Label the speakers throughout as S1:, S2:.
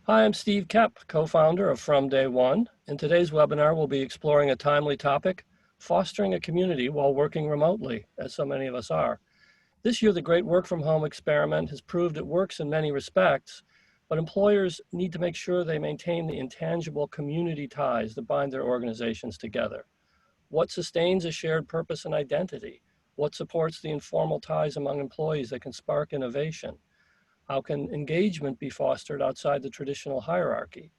S1: Hi, I'm Steve Kep, co-founder of From Day One. In today's webinar, we'll be exploring a timely topic, fostering a community while working remotely, as so many of us are. This year, the great work from home experiment has proved it works in many respects, but employers need to make sure they maintain the intangible community ties that bind their organizations together. What sustains a shared purpose and identity? What supports the informal ties among employees that can spark innovation? How can engagement be fostered outside the traditional hierarchy?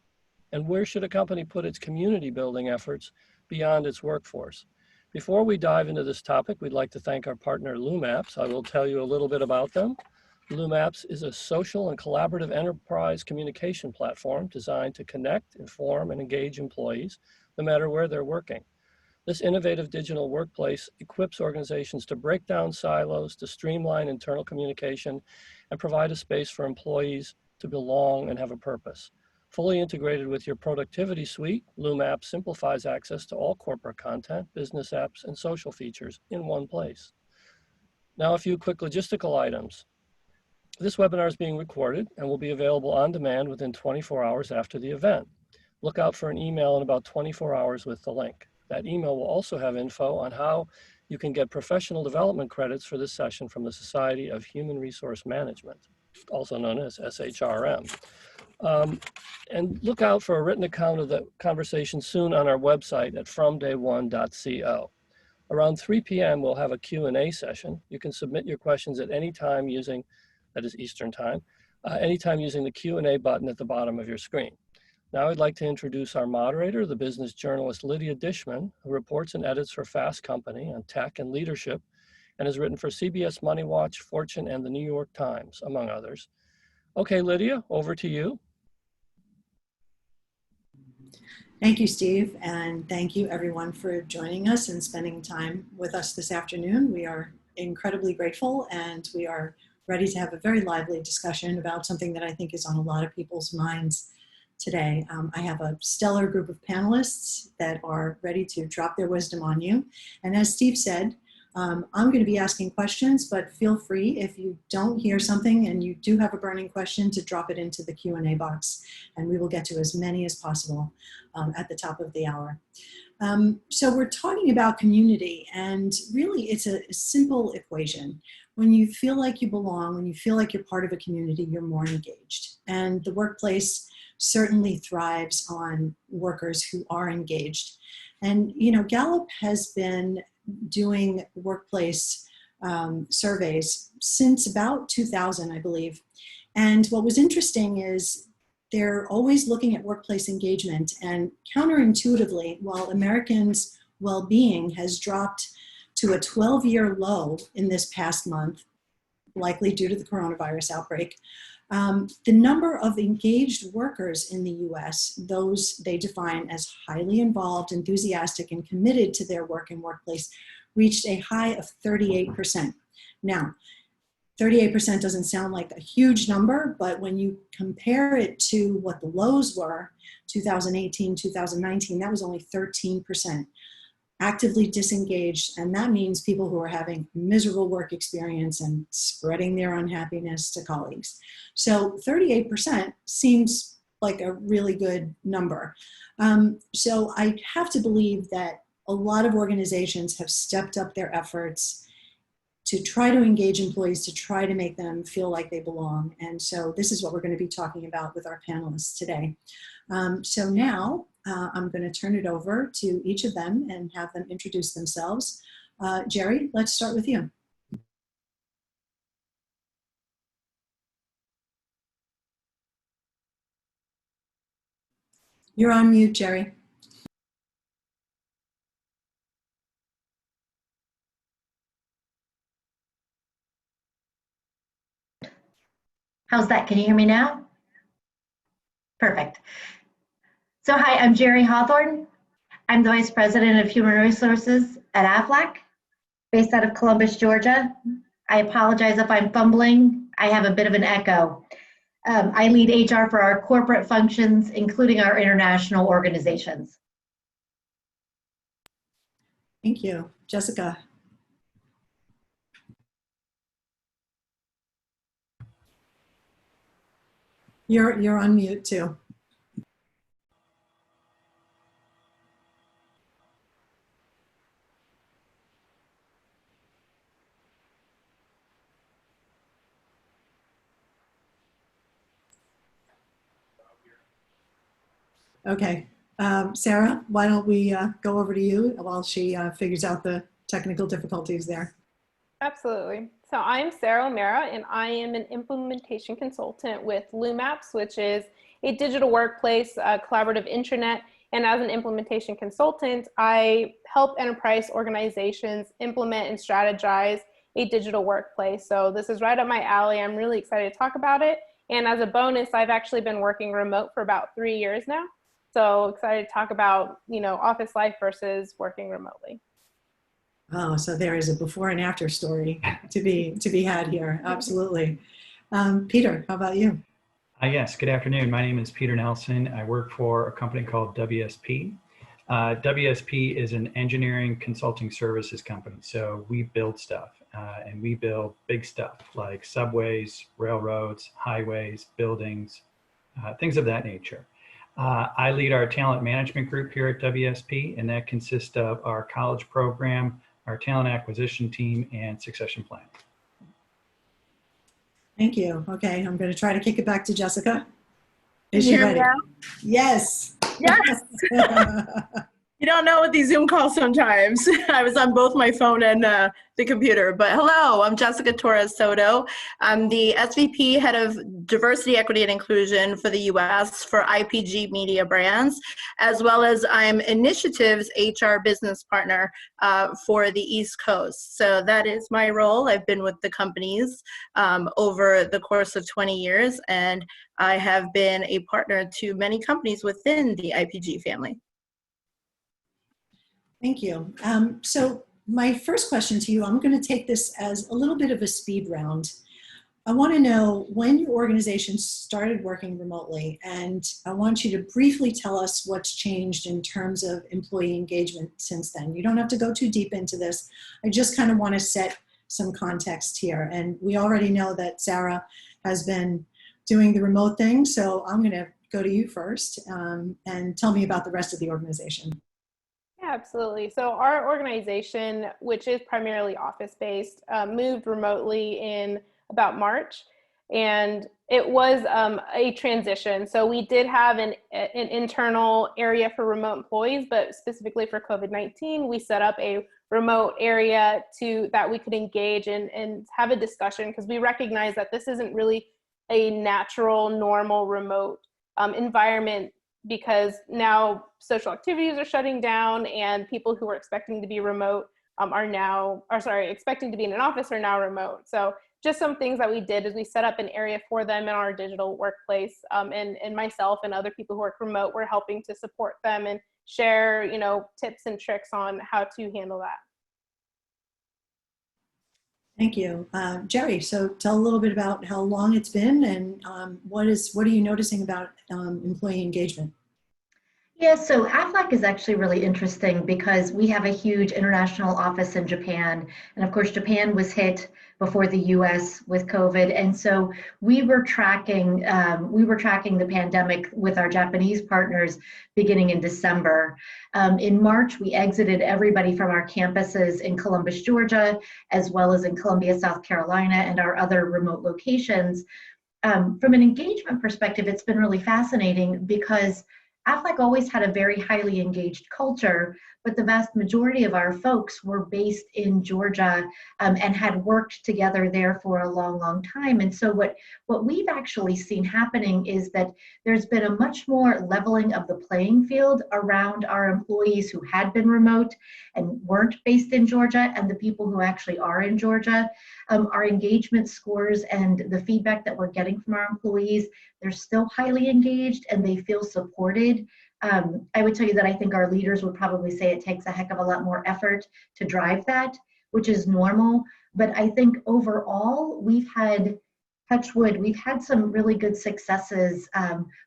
S1: And where should a company put its community building efforts beyond its workforce? Before we dive into this topic, we'd like to thank our partner LumApps. I will tell you a little bit about them. LumApps is a social and collaborative enterprise communication platform designed to connect, inform, and engage employees no matter where they're working. This innovative digital workplace equips organizations to break down silos, to streamline internal communication, and provide a space for employees to belong and have a purpose. Fully integrated with your productivity suite, LumApps simplifies access to all corporate content, business apps, and social features in one place. Now, a few quick logistical items. This webinar is being recorded and will be available on demand within 24 hours after the event. Look out for an email in about 24 hours with the link. That email will also have info on how you can get professional development credits for this session from the Society of Human Resource Management, also known as SHRM. And look out for a written account of the conversation soon on our website at fromday1.co. Around 3 p.m., we'll have a Q&A session. You can submit your questions at any time using, that is Eastern time, anytime using the Q&A button at the bottom of your screen. Now I'd like to introduce our moderator, the business journalist Lydia Dishman, who reports and edits for Fast Company on tech and leadership, and has written for CBS Money Watch, Fortune, and the New York Times, among others. Okay, Lydia, over to you.
S2: Thank you, Steve, and thank you everyone for joining us and spending time with us this afternoon. We are incredibly grateful, and we are ready to have a very lively discussion about something that I think is on a lot of people's minds today. I have a stellar group of panelists that are ready to drop their wisdom on you. And as Steve said, I'm going to be asking questions, but feel free if you don't hear something and you do have a burning question to drop it into the Q&A box, and we will get to as many as possible at the top of the hour. So we're talking about community, and really it's a simple equation. When you feel like you belong, when you feel like you're part of a community, you're more engaged. And the workplace certainly thrives on workers who are engaged. And, you know, Gallup has been doing workplace surveys since about 2000, I believe. And what was interesting is they're always looking at workplace engagement, and counterintuitively, while Americans' well-being has dropped to a 12-year low in this past month, likely due to the coronavirus outbreak, the number of engaged workers in the US, those they define as highly involved, enthusiastic, and committed to their work and workplace, reached a high of 38%. Now, 38% doesn't sound like a huge number, but when you compare it to what the lows were, 2018, 2019, that was only 13%. Actively disengaged, and that means people who are having miserable work experience and spreading their unhappiness to colleagues. So 38% seems like a really good number. So I have to believe that a lot of organizations have stepped up their efforts to try to engage employees, to try to make them feel like they belong. And so this is what we're going to be talking about with our panelists today. So now I'm going to turn it over to each of them and have them introduce themselves. Jeri, let's start with you. You're on mute, Jeri.
S3: How's that? Can you hear me now? Perfect. So hi, I'm Jeri Hawthorne. I'm the Vice President of Human Resources at Aflac, based out of Columbus, Georgia. I apologize if I'm fumbling. I have a bit of an echo. I lead HR for our corporate functions, including our international organizations.
S2: Thank you. Jessica. You're on mute too. Okay. Sarah, why don't we go over to you while she figures out the technical difficulties there.
S4: Absolutely. So I'm Sarah O'Mara, and I am an implementation consultant with LumApps, which is a digital workplace, collaborative intranet. And as an implementation consultant, I help enterprise organizations implement and strategize a digital workplace. So this is right up my alley. I'm really excited to talk about it. And as a bonus, I've actually been working remote for about 3 years now. So excited to talk about, office life versus working remotely.
S2: Oh, so there is a before and after story to be had here. Absolutely. Peter, how about you?
S5: Yes, good afternoon. My name is Peter Nelson. I work for a company called WSP. WSP is an engineering consulting services company. So we build stuff and we build big stuff like subways, railroads, highways, buildings, things of that nature. I lead our talent management group here at WSP, and that consists of our college program, our talent acquisition team, and succession planning.
S2: Thank you. Okay, I'm going to try to kick it back to Jessica.
S6: Is she ready?
S2: Yes.
S6: Yes. You don't know with these Zoom calls sometimes. I was on both my phone and the computer. But hello, I'm Jessica Torres-Soto. I'm the SVP, Head of Diversity, Equity, and Inclusion for the U.S. for IPG Mediabrands, as well as I'm Initiatives HR Business Partner for the East Coast. So that is my role. I've been with the companies over the course of 20 years, and I have been a partner to many companies within the IPG family.
S2: Thank you. So my first question to you, I'm going to take this as a little bit of a speed round. I want to know when your organization started working remotely, and I want you to briefly tell us what's changed in terms of employee engagement since then. You don't have to go too deep into this. I just kind of want to set some context here. And we already know that Sarah has been doing the remote thing, so I'm going to go to you first and tell me about the rest of the organization.
S4: Yeah, absolutely. So our organization, which is primarily office-based, moved remotely in about March, and it was a transition. So we did have an internal area for remote employees, but specifically for COVID-19, we set up a remote area that we could engage and have a discussion, because we recognize that this isn't really a natural, normal remote environment, because now social activities are shutting down, and people who were expecting to be remote expecting to be in an office are now remote. So just some things that we did is we set up an area for them in our digital workplace, and myself and other people who work remote were helping to support them and share, tips and tricks on how to handle that.
S2: Thank you. Jeri, so tell a little bit about how long it's been and what are you noticing about employee engagement?
S3: Yeah, so Aflac is actually really interesting because we have a huge international office in Japan. And of course, Japan was hit before the US with COVID. And so we were tracking the pandemic with our Japanese partners beginning in December. In March, we exited everybody from our campuses in Columbus, Georgia, as well as in Columbia, South Carolina, and our other remote locations. From an engagement perspective, it's been really fascinating because Aflac always had a very highly engaged culture, but the vast majority of our folks were based in Georgia and had worked together there for a long, long time. And so what we've actually seen happening is that there's been a much more leveling of the playing field around our employees who had been remote and weren't based in Georgia and the people who actually are in Georgia. Our engagement scores and the feedback that we're getting from our employees, they're still highly engaged and they feel supported. I would tell you that I think our leaders would probably say it takes a heck of a lot more effort to drive that, which is normal. But I think overall, we've had, touch wood, we've had some really good successes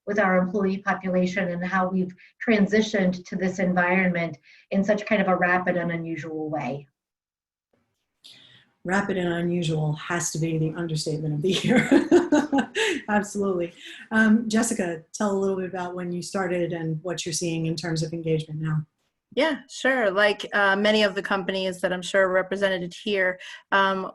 S3: with our employee population and how we've transitioned to this environment in such kind of a rapid and unusual way.
S2: Rapid and unusual has to be the understatement of the year. Absolutely. Jessica, tell a little bit about when you started and what you're seeing in terms of engagement now.
S6: Yeah, sure. Like many of the companies that I'm sure are represented here,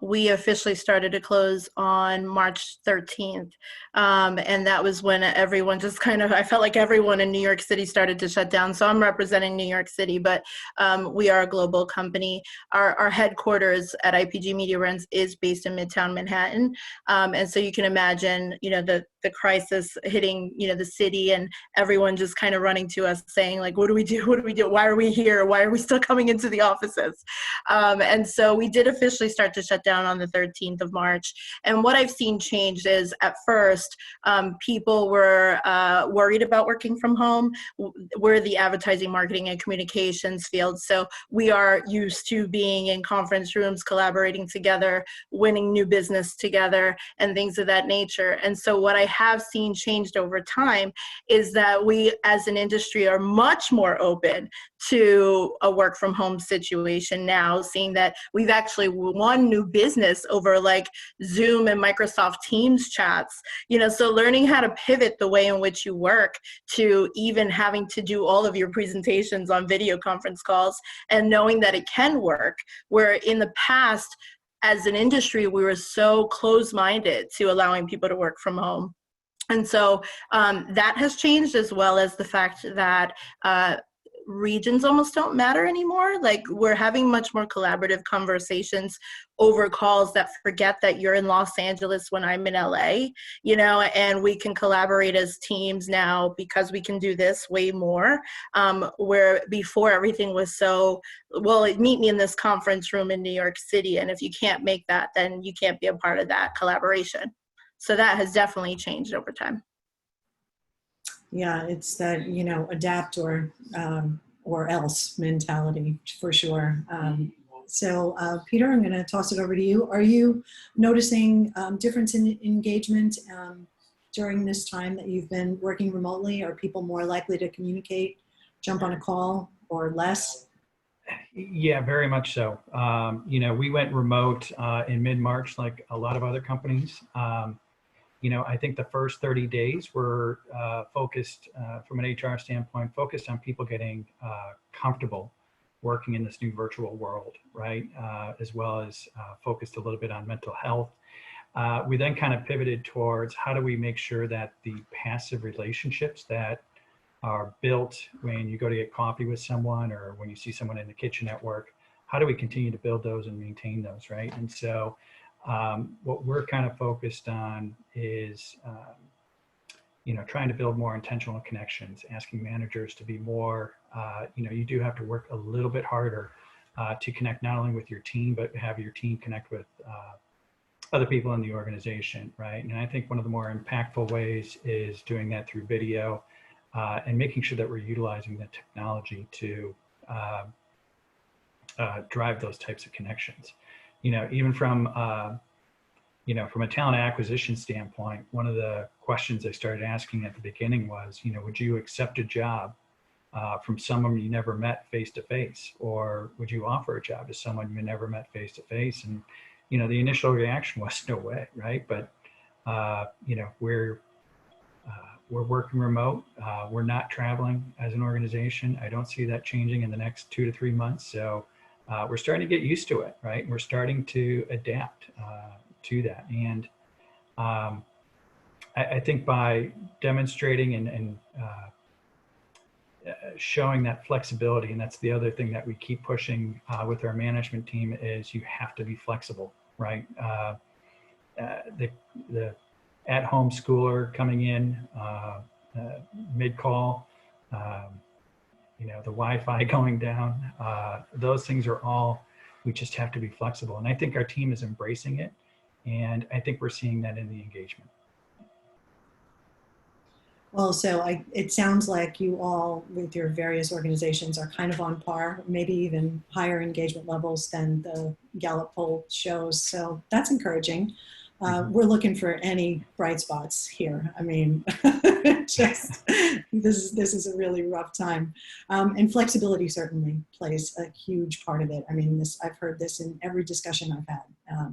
S6: we officially started to close on March 13th. And that was when everyone just kind of, I felt like everyone in New York City started to shut down. So I'm representing New York City, but we are a global company. Our headquarters at IPG Mediabrands is based in Midtown Manhattan. And so you can imagine, the crisis hitting, the city, and everyone just kind of running to us saying, like, what do we do? What do we do? Why are we here? Why are we still coming into the offices? And so we did officially start to shut down on the 13th of March. And what I've seen change is, at first, people were worried about working from home. We're the advertising, marketing, and communications field. So we are used to being in conference rooms, collaborating together, winning new business together, and things of that nature. And so what I have seen changed over time is that we as an industry are much more open to a work from home situation now, seeing that we've actually won new business over like Zoom and Microsoft Teams chats, so learning how to pivot the way in which you work to even having to do all of your presentations on video conference calls, and knowing that it can work, where in the past, as an industry, we were so close-minded to allowing people to work from home. And so that has changed, as well as the fact that regions almost don't matter anymore. Like, we're having much more collaborative conversations over calls that forget that you're in Los Angeles when I'm in LA, and we can collaborate as teams now because we can do this way more, where before everything was so, well, meet me in this conference room in New York City, and if you can't make that, then you can't be a part of that collaboration. So that has definitely changed over time.
S2: Yeah, it's that, adapt or else mentality for sure. So Peter, I'm going to toss it over to you. Are you noticing difference in engagement during this time that you've been working remotely? Are people more likely to communicate, jump on a call, or less?
S5: Yeah, very much so. We went remote in mid-March, like a lot of other companies. I think the first 30 days were focused from an HR standpoint, focused on people getting comfortable working in this new virtual world, right? As well as focused a little bit on mental health. We then kind of pivoted towards how do we make sure that the passive relationships that are built when you go to get coffee with someone or when you see someone in the kitchen at work, how do we continue to build those and maintain those, right? And so what we're kind of focused on is, trying to build more intentional connections, asking managers to be more, you do have to work a little bit harder to connect not only with your team, but have your team connect with other people in the organization, right? And I think one of the more impactful ways is doing that through video and making sure that we're utilizing the technology to drive those types of connections. Even from a talent acquisition standpoint, one of the questions I started asking at the beginning was, would you accept a job from someone you never met face-to-face, or would you offer a job to someone you never met face-to-face? And, the initial reaction was no way, right? But, we're working remote. We're not traveling as an organization. I don't see that changing in the next 2 to 3 months. So we're starting to get used to it, right? We're starting to adapt to that. And I think by demonstrating and showing that flexibility, and that's the other thing that we keep pushing with our management team, is you have to be flexible, right? The at-home schooler coming in mid-call, the Wi-Fi going down, those things are all, we just have to be flexible. And I think our team is embracing it. And I think we're seeing that in the engagement.
S2: Well, so it sounds like you all, with your various organizations, are kind of on par, maybe even higher engagement levels than the Gallup poll shows. So that's encouraging. We're looking for any bright spots here. I mean, this is a really rough time. And flexibility certainly plays a huge part of it. I mean, I've heard this in every discussion I've had.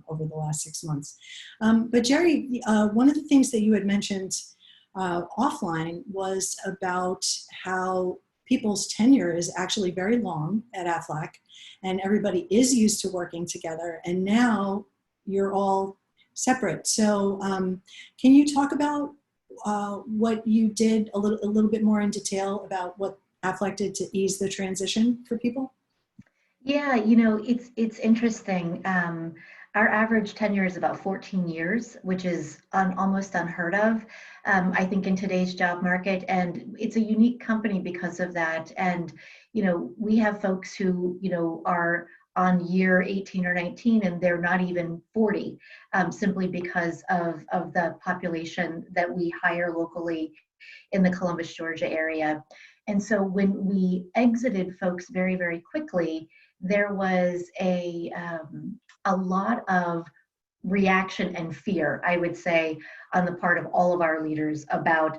S2: over the last 6 months. But Jeri, one of the things that you had mentioned offline was about how people's tenure is actually very long at Aflac, and everybody is used to working together, and now you're all separate. So can you talk about what you did a little bit more in detail about what Aflac did to ease the transition for people?
S3: Yeah, it's interesting. Our average tenure is about 14 years, which is almost unheard of, I think, in today's job market. And it's a unique company because of that. And, we have folks who, are on year 18 or 19, and they're not even 40, simply because of the population that we hire locally in the Columbus, Georgia area. And so when we exited folks very, very quickly, there was a lot of reaction and fear, I would say, on the part of all of our leaders about,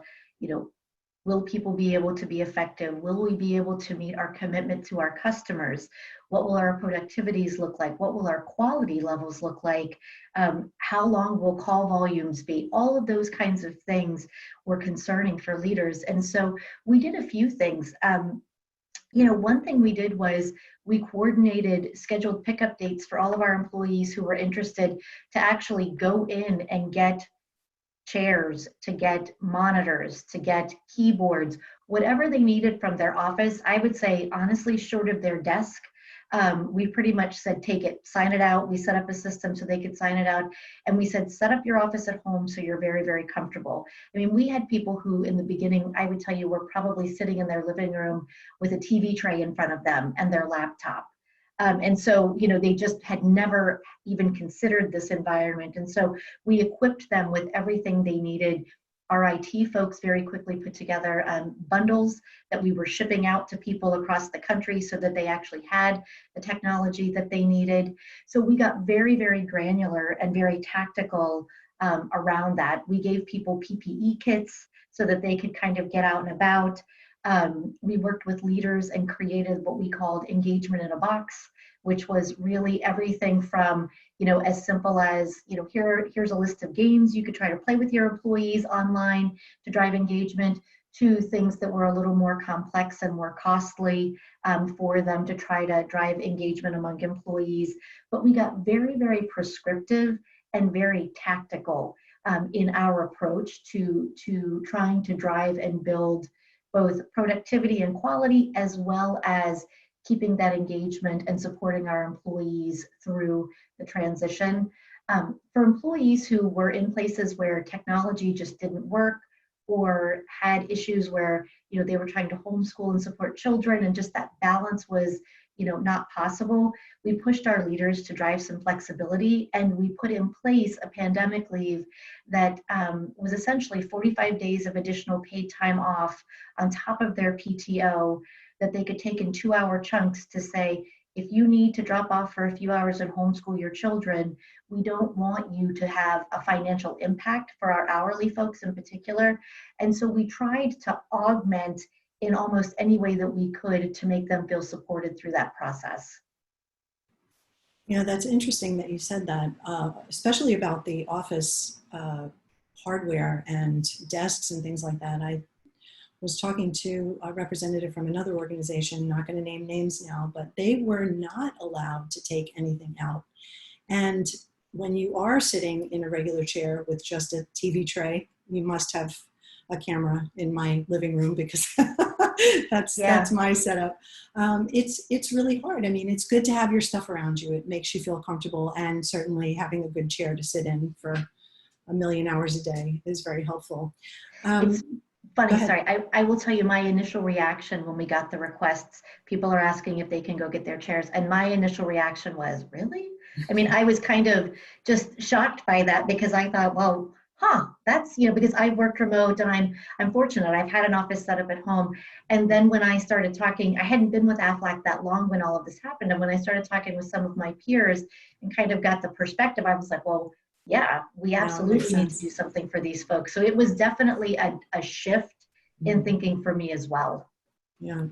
S3: will people be able to be effective? Will we be able to meet our commitment to our customers? What will our productivities look like? What will our quality levels look like? How long will call volumes be? All of those kinds of things were concerning for leaders. And so we did a few things. One thing we did was we coordinated scheduled pickup dates for all of our employees who were interested to actually go in and get chairs, to get monitors, to get keyboards, whatever they needed from their office. I would say, honestly, short of their desk, we pretty much said, take it, sign it out. We set up a system so they could sign it out. And we said, set up your office at home so you're very, very comfortable. I mean, we had people who in the beginning, I would tell you, were probably sitting in their living room with a TV tray in front of them and their laptop. And so, they just had never even considered this environment. And so we equipped them with everything they needed. Our IT folks very quickly put together bundles that we were shipping out to people across the country so that they actually had the technology that they needed. So we got very, very granular and very tactical around that. We gave people PPE kits so that they could kind of get out and about. We worked with leaders and created what we called engagement in a box, which was really everything from, as simple as, here's a list of games you could try to play with your employees online to drive engagement, to things that were a little more complex and more costly for them to try to drive engagement among employees. But we got very, very prescriptive and very tactical in our approach to trying to drive and build both productivity and quality, as well as keeping that engagement and supporting our employees through the transition. For employees who were in places where technology just didn't work, or had issues where they were trying to homeschool and support children, and just that balance was not possible, we pushed our leaders to drive some flexibility, and we put in place a pandemic leave that was essentially 45 days of additional paid time off on top of their PTO that they could take in 2-hour chunks to say, if you need to drop off for a few hours and homeschool your children, we don't want you to have a financial impact for our hourly folks in particular. And so we tried to augment in almost any way that we could to make them feel supported through that process.
S2: That's interesting that you said that, especially about the office hardware and desks and things like that. I was talking to a representative from another organization, not going to name names now, but they were not allowed to take anything out. And when you are sitting in a regular chair with just a TV tray, you must have a camera in my living room because that's my setup. It's really hard. I mean, it's good to have your stuff around you. It makes you feel comfortable, and certainly having a good chair to sit in for 1 million hours a day is very helpful.
S3: It's funny, sorry, I will tell you my initial reaction when we got the requests. People are asking if they can go get their chairs, and my initial reaction was, really? I mean, I was kind of just shocked by that, because I thought, well, that's, because I worked remote, and I'm fortunate. I've had an office set up at home. And then when I started talking, I hadn't been with Aflac that long when all of this happened. And when I started talking with some of my peers and kind of got the perspective, I was like, well, yeah, we absolutely need to do something for these folks. So it was definitely a shift in thinking for me as well.
S2: Yeah.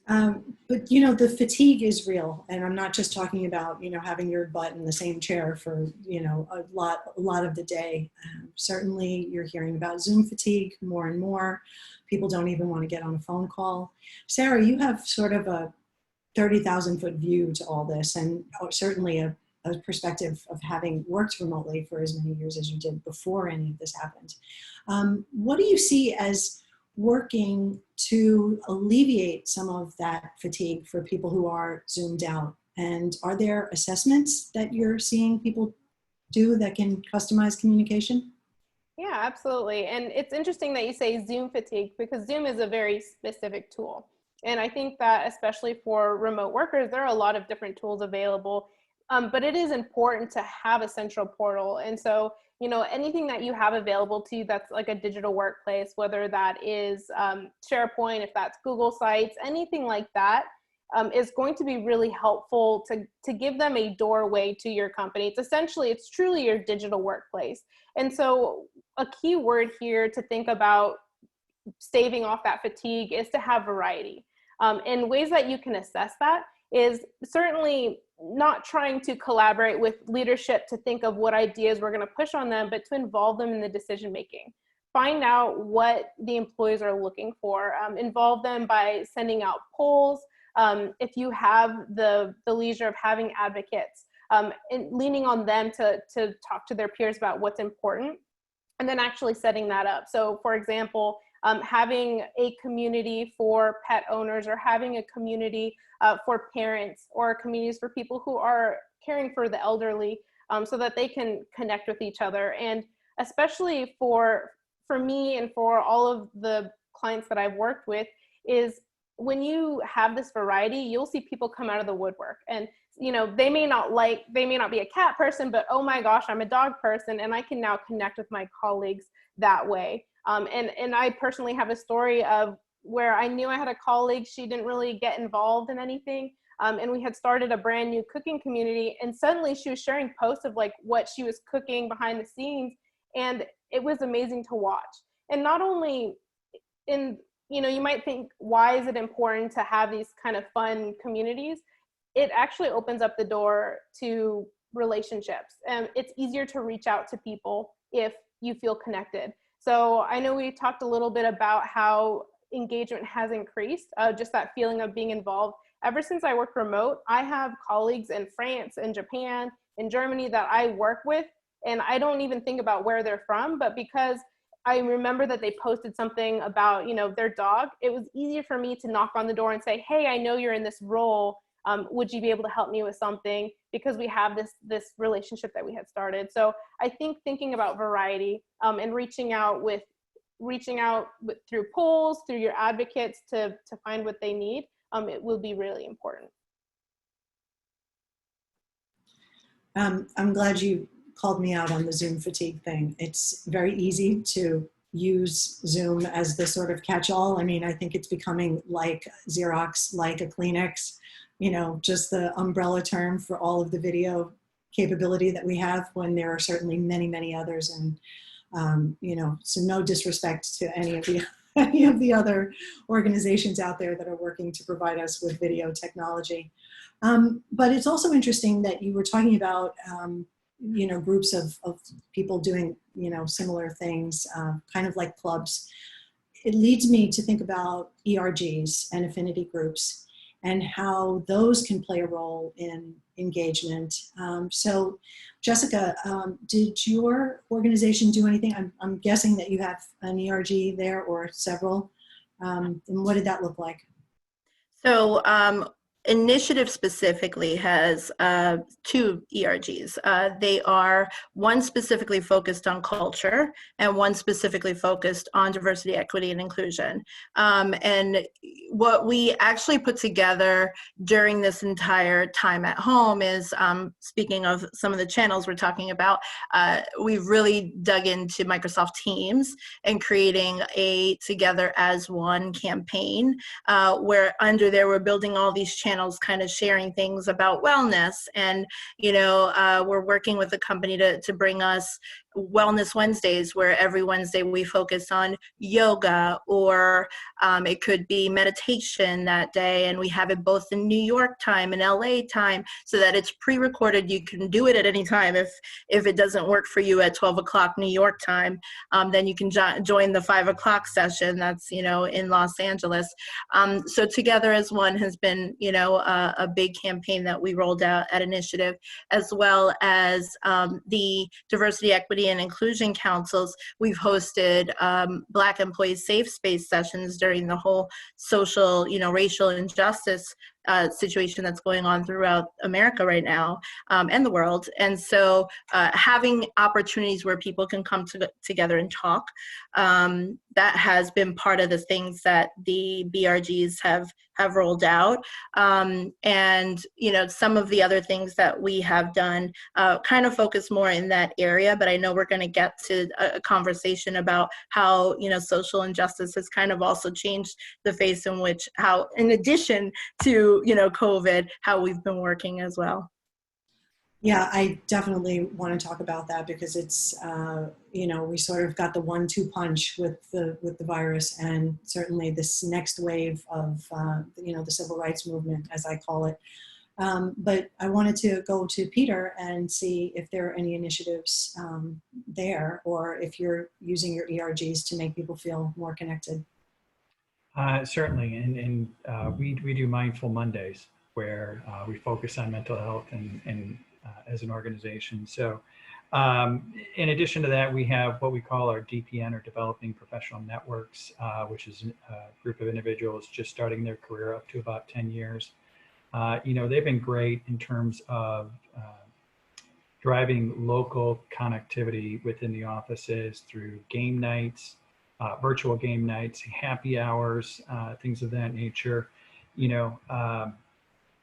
S2: But you know, the fatigue is real, and I'm not just talking about, you know, having your butt in the same chair for, you know, a lot of the day. Certainly, you're hearing about Zoom fatigue more and more. People don't even want to get on a phone call. Sarah, you have sort of a 30,000-foot view to all this, and certainly a perspective of having worked remotely for as many years as you did before any of this happened. What do you see as working to alleviate some of that fatigue for people who are Zoomed out? And are there assessments that you're seeing people do that can customize communication?
S4: Yeah, absolutely. And it's interesting that you say Zoom fatigue, because Zoom is a very specific tool. And I think that especially for remote workers, there are a lot of different tools available, but it is important to have a central portal. And so, you know, anything that you have available to you that's like a digital workplace, whether that is SharePoint, if that's Google Sites, anything like that, is going to be really helpful to give them a doorway to your company. It's essentially, it's truly your digital workplace. And so a key word here to think about staving off that fatigue is to have variety. And ways that you can assess that is certainly not trying to collaborate with leadership to think of what ideas we're going to push on them, but to involve them in the decision making. Find out what the employees are looking for. Involve them by sending out polls. If you have the leisure of having advocates, and leaning on them to talk to their peers about what's important, and then actually setting that up. So for example, having a community for pet owners, or having a community for parents, or communities for people who are caring for the elderly, so that they can connect with each other. And especially for me and for all of the clients that I've worked with, is when you have this variety, you'll see people come out of the woodwork. And you know, they may not be a cat person, but oh my gosh, I'm a dog person, and I can now connect with my colleagues that way. And I personally have a story of where I knew I had a colleague, she didn't really get involved in anything. And we had started a brand new cooking community, and suddenly she was sharing posts of like what she was cooking behind the scenes. And it was amazing to watch. And not only you know, you might think, why is it important to have these kind of fun communities? It actually opens up the door to relationships. And it's easier to reach out to people if you feel connected. So I know we talked a little bit about how engagement has increased, just that feeling of being involved. Ever since I worked remote, I have colleagues in France and Japan and Germany that I work with, and I don't even think about where they're from, but because I remember that they posted something about, you know, their dog, it was easier for me to knock on the door and say, hey, I know you're in this role. Would you be able to help me with something? Because we have this relationship that we had started. So I think thinking about variety and reaching out through polls, through your advocates to find what they need, it will be really important.
S2: I'm glad you called me out on the Zoom fatigue thing. It's very easy to use Zoom as the sort of catch-all. I mean, I think it's becoming like Xerox, like a Kleenex, you know, just the umbrella term for all of the video capability that we have, when there are certainly many, many others. And, you know, so no disrespect to any of the other organizations out there that are working to provide us with video technology. But it's also interesting that you were talking about, you know, groups of people doing, you know, similar things, kind of like clubs. It leads me to think about ERGs and affinity groups and how those can play a role in engagement. So Jessica, did your organization do anything? I'm guessing that you have an ERG there or several. And what did that look like?
S6: So Initiative specifically has 2 ERGs. They are one specifically focused on culture and one specifically focused on diversity, equity, and inclusion. And what we actually put together during this entire time at home is, speaking of some of the channels we're talking about, we've really dug into Microsoft Teams and creating a Together as One campaign, where under there we're building all these channels, kind of sharing things about wellness. And, you know, we're working with a company to bring us Wellness Wednesdays, where every Wednesday we focus on yoga, or it could be meditation that day, and we have it both in New York time and LA time, so that it's pre-recorded. You can do it at any time. If it doesn't work for you at 12 o'clock New York time, then you can join the 5 o'clock session that's, in Los Angeles. So Together as One has been, a big campaign that we rolled out at Initiative, as well as the Diversity, Equity, and Inclusion Councils. We've hosted Black Employees Safe Space sessions during the whole social, racial injustice situation that's going on throughout America right now, and the world. And so having opportunities where people can come together and talk, that has been part of the things that the BRGs have rolled out. And, some of the other things that we have done kind of focus more in that area, but I know we're going to get to a conversation about how, social injustice has kind of also changed the face in which, how, in addition to, COVID, how we've been working as well.
S2: Yeah, I definitely want to talk about that, because it's, we sort of got the 1-2 punch with the virus, and certainly this next wave of, the civil rights movement, as I call it. But I wanted to go to Peter and see if there are any initiatives there, or if you're using your ERGs to make people feel more connected.
S5: Certainly, and we do Mindful Mondays, where we focus on mental health and as an organization. So in addition to that, we have what we call our DPN, or Developing Professional Networks, which is a group of individuals just starting their career up to about 10 years. They've been great in terms of driving local connectivity within the offices through game nights, virtual game nights, happy hours, things of that nature.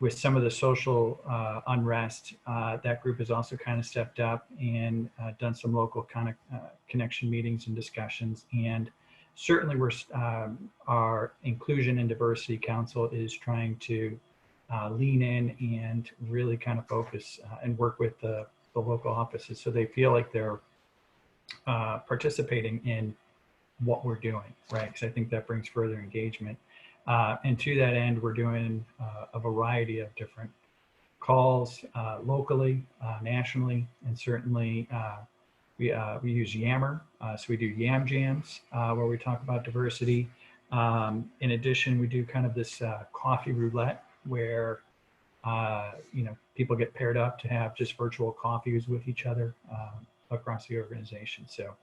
S5: With some of the social unrest, that group has also kind of stepped up and done some local connection meetings and discussions. And certainly our Inclusion and Diversity Council is trying to lean in and really kind of focus and work with the local offices, so they feel like they're participating in what we're doing, right? Because I think that brings further engagement. And to that end, we're doing a variety of different calls locally, nationally, and certainly we use Yammer. So we do Yam Jams where we talk about diversity. In addition, we do kind of this coffee roulette where people get paired up to have just virtual coffees with each other across the organization. So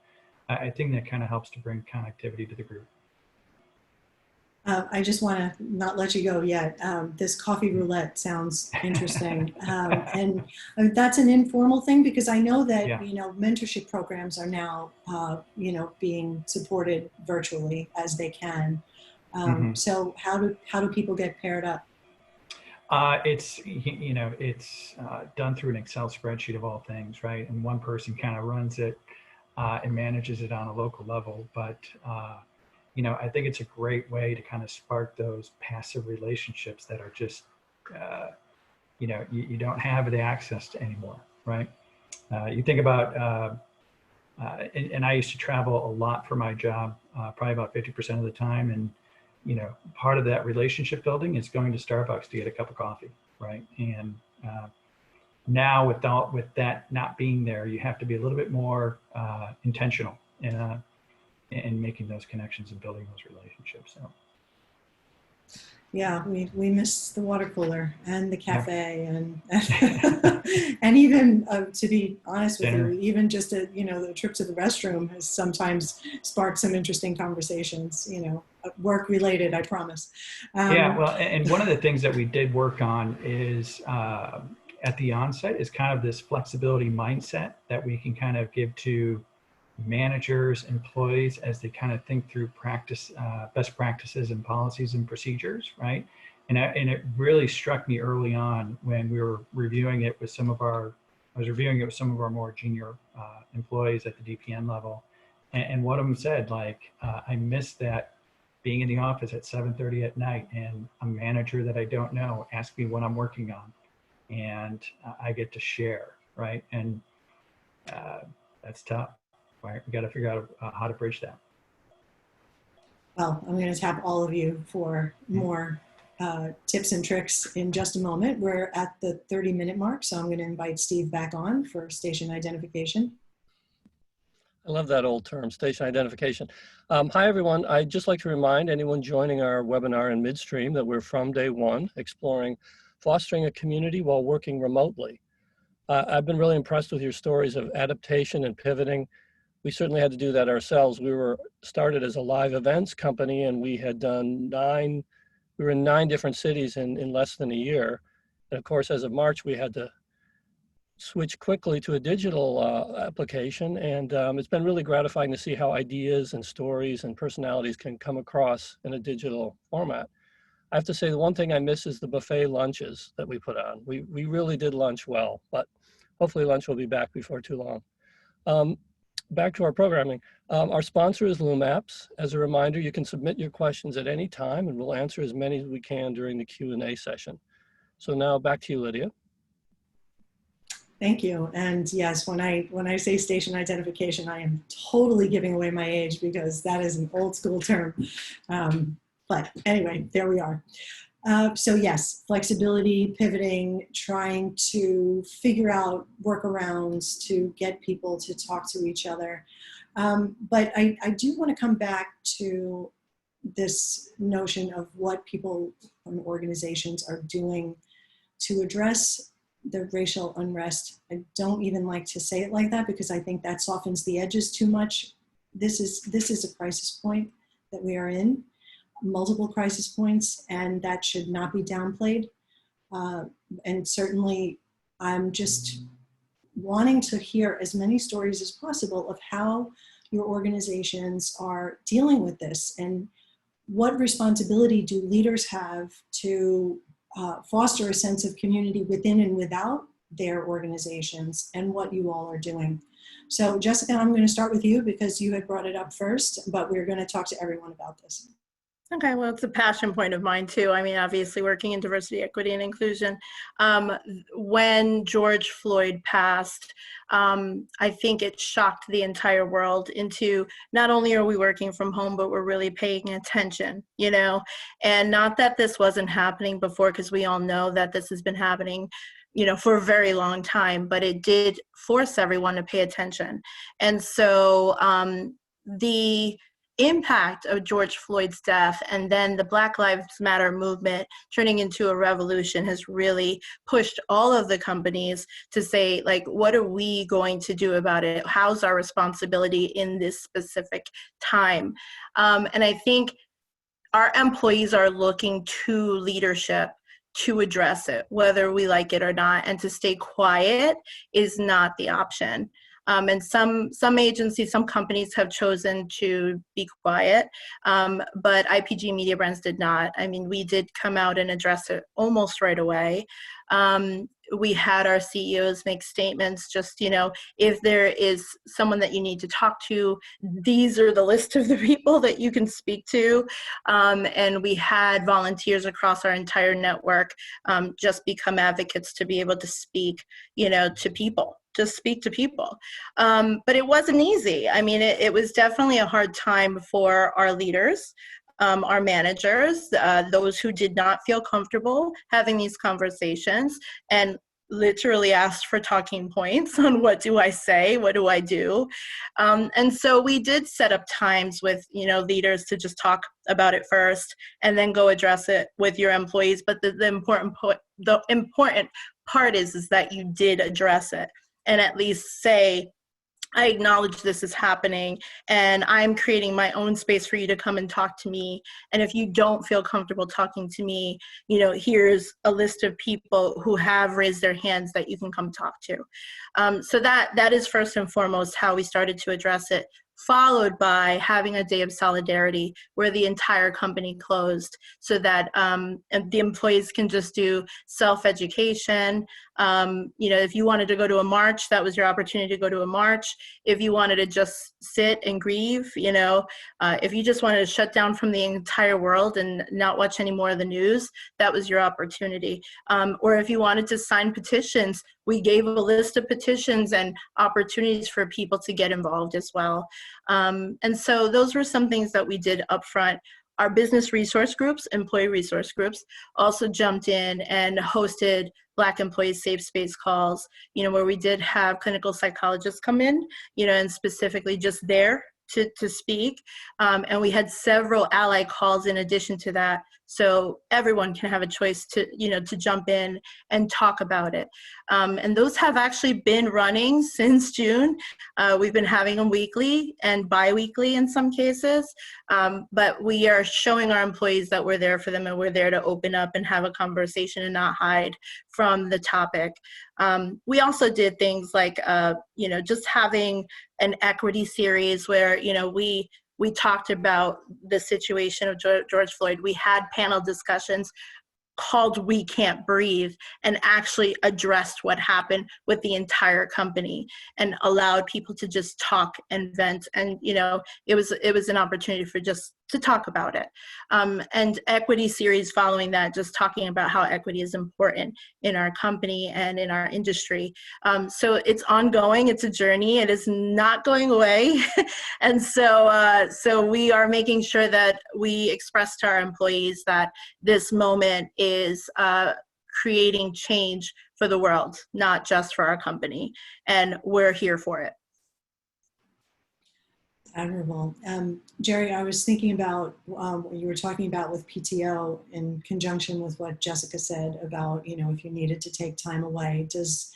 S5: I think that kind of helps to bring connectivity to the group.
S2: I just want to not let you go yet. This coffee roulette sounds interesting. And that's an informal thing, because I know that, mentorship programs are now, being supported virtually as they can. So how do people get paired up?
S5: It's done through an Excel spreadsheet of all things, right? And one person kind of runs it and manages it on a local level. But, I think it's a great way to kind of spark those passive relationships that are just, you don't have the access to anymore, right? You think about, and I used to travel a lot for my job, probably about 50% of the time. And, part of that relationship building is going to Starbucks to get a cup of coffee, right? And now with that not being there, you have to be a little bit more intentional in making those connections and building those relationships. So.
S2: Yeah, we miss the water cooler and the cafe, and and even to be honest with you, even just the trip to the restroom has sometimes sparked some interesting conversations. Work related, I promise.
S5: Yeah, well, and one of the things that we did work on is at the onset is kind of this flexibility mindset that we can kind of give to managers, employees, as they kind of think through best practices and policies and procedures, right? And it really struck me early on when we were reviewing it with some of our more junior employees at the DPN level, and one of them said, I miss that being in the office at 7:30 at night and a manager that I don't know ask me what I'm working on, and I get to share, right? And that's tough. right? We got to figure out how to bridge that.
S2: Well, I'm going to tap all of you for more tips and tricks in just a moment. We're at the 30-minute mark, so I'm going to invite Steve back on for station identification.
S1: I love that old term, station identification. Hi, everyone. I'd just like to remind anyone joining our webinar in midstream that we're from day one, exploring fostering a community while working remotely. I've been really impressed with your stories of adaptation and pivoting. We certainly had to do that ourselves. We were started as a live events company, and we had done we were in 9 different cities in less than a year. And of course, as of March, we had to switch quickly to a digital application. And it's been really gratifying to see how ideas and stories and personalities can come across in a digital format. I have to say, the one thing I miss is the buffet lunches that we put on. We really did lunch well, but hopefully lunch will be back before too long. Back to our programming. Our sponsor is LumApps. As a reminder, you can submit your questions at any time, and we'll answer as many as we can during the Q&A session. So now back to you, Lydia.
S2: Thank you. And yes, when I say station identification, I am totally giving away my age because that is an old school term. But anyway, there we are. So yes, flexibility, pivoting, trying to figure out workarounds to get people to talk to each other. But I do want to come back to this notion of what people from organizations are doing to address the racial unrest. I don't even like to say it like that because I think that softens the edges too much. This is a crisis point that we are in. Multiple crisis points, and that should not be downplayed. And certainly, I'm just wanting to hear as many stories as possible of how your organizations are dealing with this and what responsibility do leaders have to foster a sense of community within and without their organizations, and what you all are doing. So Jessica, I'm going to start with you because you had brought it up first, but we're going to talk to everyone about this.
S6: Okay, well, it's a passion point of mine too. I mean, obviously working in diversity, equity, and inclusion. When George Floyd passed, I think it shocked the entire world into not only are we working from home, but we're really paying attention, you know, and not that this wasn't happening before, because we all know that this has been happening, you know, for a very long time, but it did force everyone to pay attention. And so the impact of George Floyd's death and then the Black Lives Matter movement turning into a revolution has really pushed all of the companies to say, like, what are we going to do about it? How's our responsibility in this specific time? And I think our employees are looking to leadership to address it, whether we like it or not, and to stay quiet is not the option. And some agencies, some companies have chosen to be quiet, but IPG Mediabrands did not. I mean, we did come out and address it almost right away. We had our CEOs make statements, just, you know, if there is someone that you need to talk to, these are the list of the people that you can speak to. And we had volunteers across our entire network just become advocates to be able to speak, you know, to people. Just speak to people. But it wasn't easy. I mean, it was definitely a hard time for our leaders, our managers, those who did not feel comfortable having these conversations and literally asked for talking points on what do I say, what do I do. And so we did set up times with, you know, leaders to just talk about it first and then go address it with your employees. But the important part is that you did address it. And at least say, I acknowledge this is happening and I'm creating my own space for you to come and talk to me. And if you don't feel comfortable talking to me, you know, here's a list of people who have raised their hands that you can come talk to. So that is first and foremost how we started to address it, followed by having a day of solidarity where the entire company closed so that the employees can just do self-education. You know, if you wanted to go to a march, that was your opportunity to go to a march. If you wanted to just sit and grieve, you know, if you just wanted to shut down from the entire world and not watch any more of the news, that was your opportunity. Or if you wanted to sign petitions we gave a list of petitions and opportunities for people to get involved as well. And so those were some things that we did up front. Our business resource groups, employee resource groups, also jumped in and hosted Black Employees Safe Space calls, where we did have clinical psychologists come in, and specifically just there to speak. And we had several ally calls in addition to that. So everyone can have a choice to jump in and talk about it. And those have actually been running since June. We've been having them weekly and bi-weekly in some cases. But we are showing our employees that we're there for them and we're there to open up and have a conversation and not hide from the topic. We also did things like, just having an equity series where, we talked about the situation of George Floyd. We had panel discussions called We Can't Breathe and actually addressed what happened with the entire company and allowed people to just talk and vent. And, it was an opportunity for just to talk about it. And equity series following that, just talking about how equity is important in our company and in our industry. So it's ongoing, it's a journey, it is not going away. And so we are making sure that we express to our employees that this moment is creating change for the world, not just for our company. And we're here for it.
S2: Admirable. Jeri, I was thinking about what you were talking about with PTO in conjunction with what Jessica said about, if you needed to take time away. Does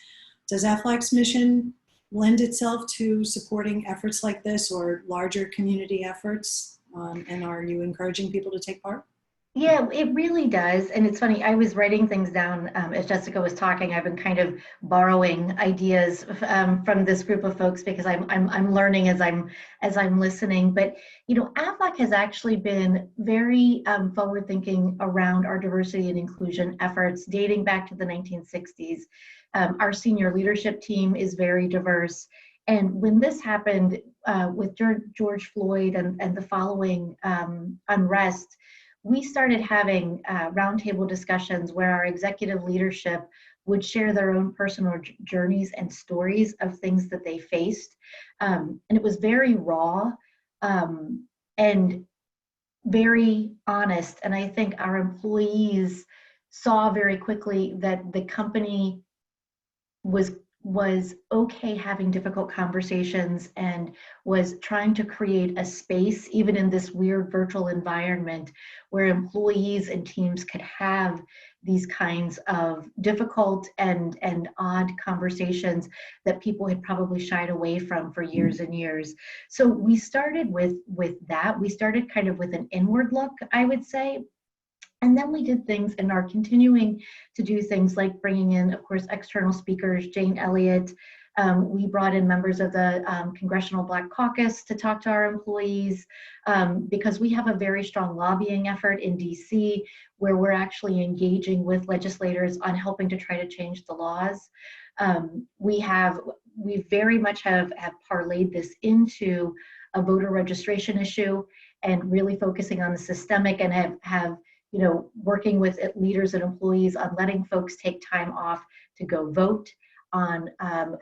S2: Aflac's mission lend itself to supporting efforts like this or larger community efforts? And are you encouraging people to take part?
S3: Yeah, it really does. And it's funny, I was writing things down as Jessica was talking. I've been kind of borrowing ideas from this group of folks because I'm learning as I'm listening. But Aflac has actually been very forward thinking around our diversity and inclusion efforts dating back to the 1960s. Our senior leadership team is very diverse. And when this happened with George Floyd and the following unrest, we started having roundtable discussions where our executive leadership would share their own personal journeys and stories of things that they faced. And it was very raw and very honest. And I think our employees saw very quickly that the company was okay having difficult conversations and was trying to create a space, even in this weird virtual environment, where employees and teams could have these kinds of difficult and odd conversations that people had probably shied away from for years and years. So we started with that. We started kind of with an inward look, I would say. And then we did things and are continuing to do things like bringing in, of course, external speakers, Jane Elliott. We brought in members of the Congressional Black Caucus to talk to our employees because we have a very strong lobbying effort in DC where we're actually engaging with legislators on helping to try to change the laws. We very much have parlayed this into a voter registration issue and really focusing on the systemic and have working with leaders and employees on letting folks take time off to go vote, on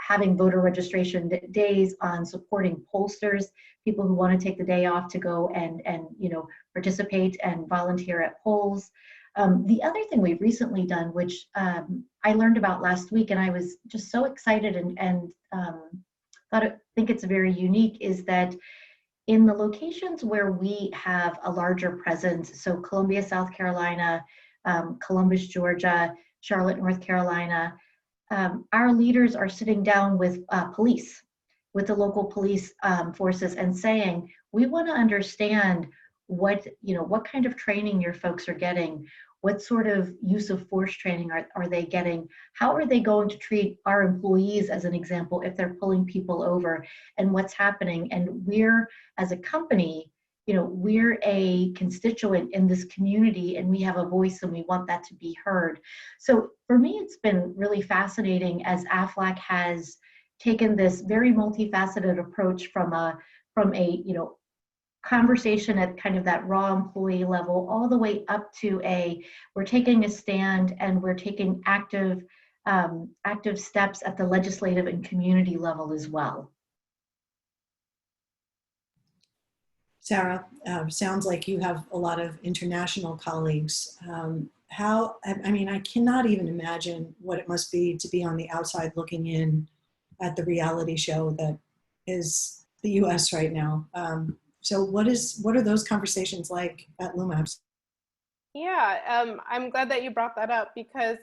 S3: having voter registration days, on supporting pollsters, people who want to take the day off to go and participate and volunteer at polls. The other thing we've recently done, which I learned about last week, and I was just so excited and think it's very unique, is that in the locations where we have a larger presence, so Columbia, South Carolina, Columbus, Georgia, Charlotte, North Carolina, our leaders are sitting down with police, with the local police forces and saying, we want to understand what kind of training your folks are getting, what sort of use of force training are they getting, how are they going to treat our employees, as an example, if they're pulling people over, and what's happening. And we're, as a company, we're a constituent in this community and we have a voice and we want that to be heard. So for me, it's been really fascinating as Aflac has taken this very multifaceted approach from a conversation at kind of that raw employee level all the way up to we're taking a stand and we're taking active active steps at the legislative and community level as well.
S2: Sarah, sounds like you have a lot of international colleagues. I mean, I cannot even imagine what it must be to be on the outside looking in at the reality show that is the US right now. So what are those conversations like at LumApps?
S4: Yeah, I'm glad that you brought that up, because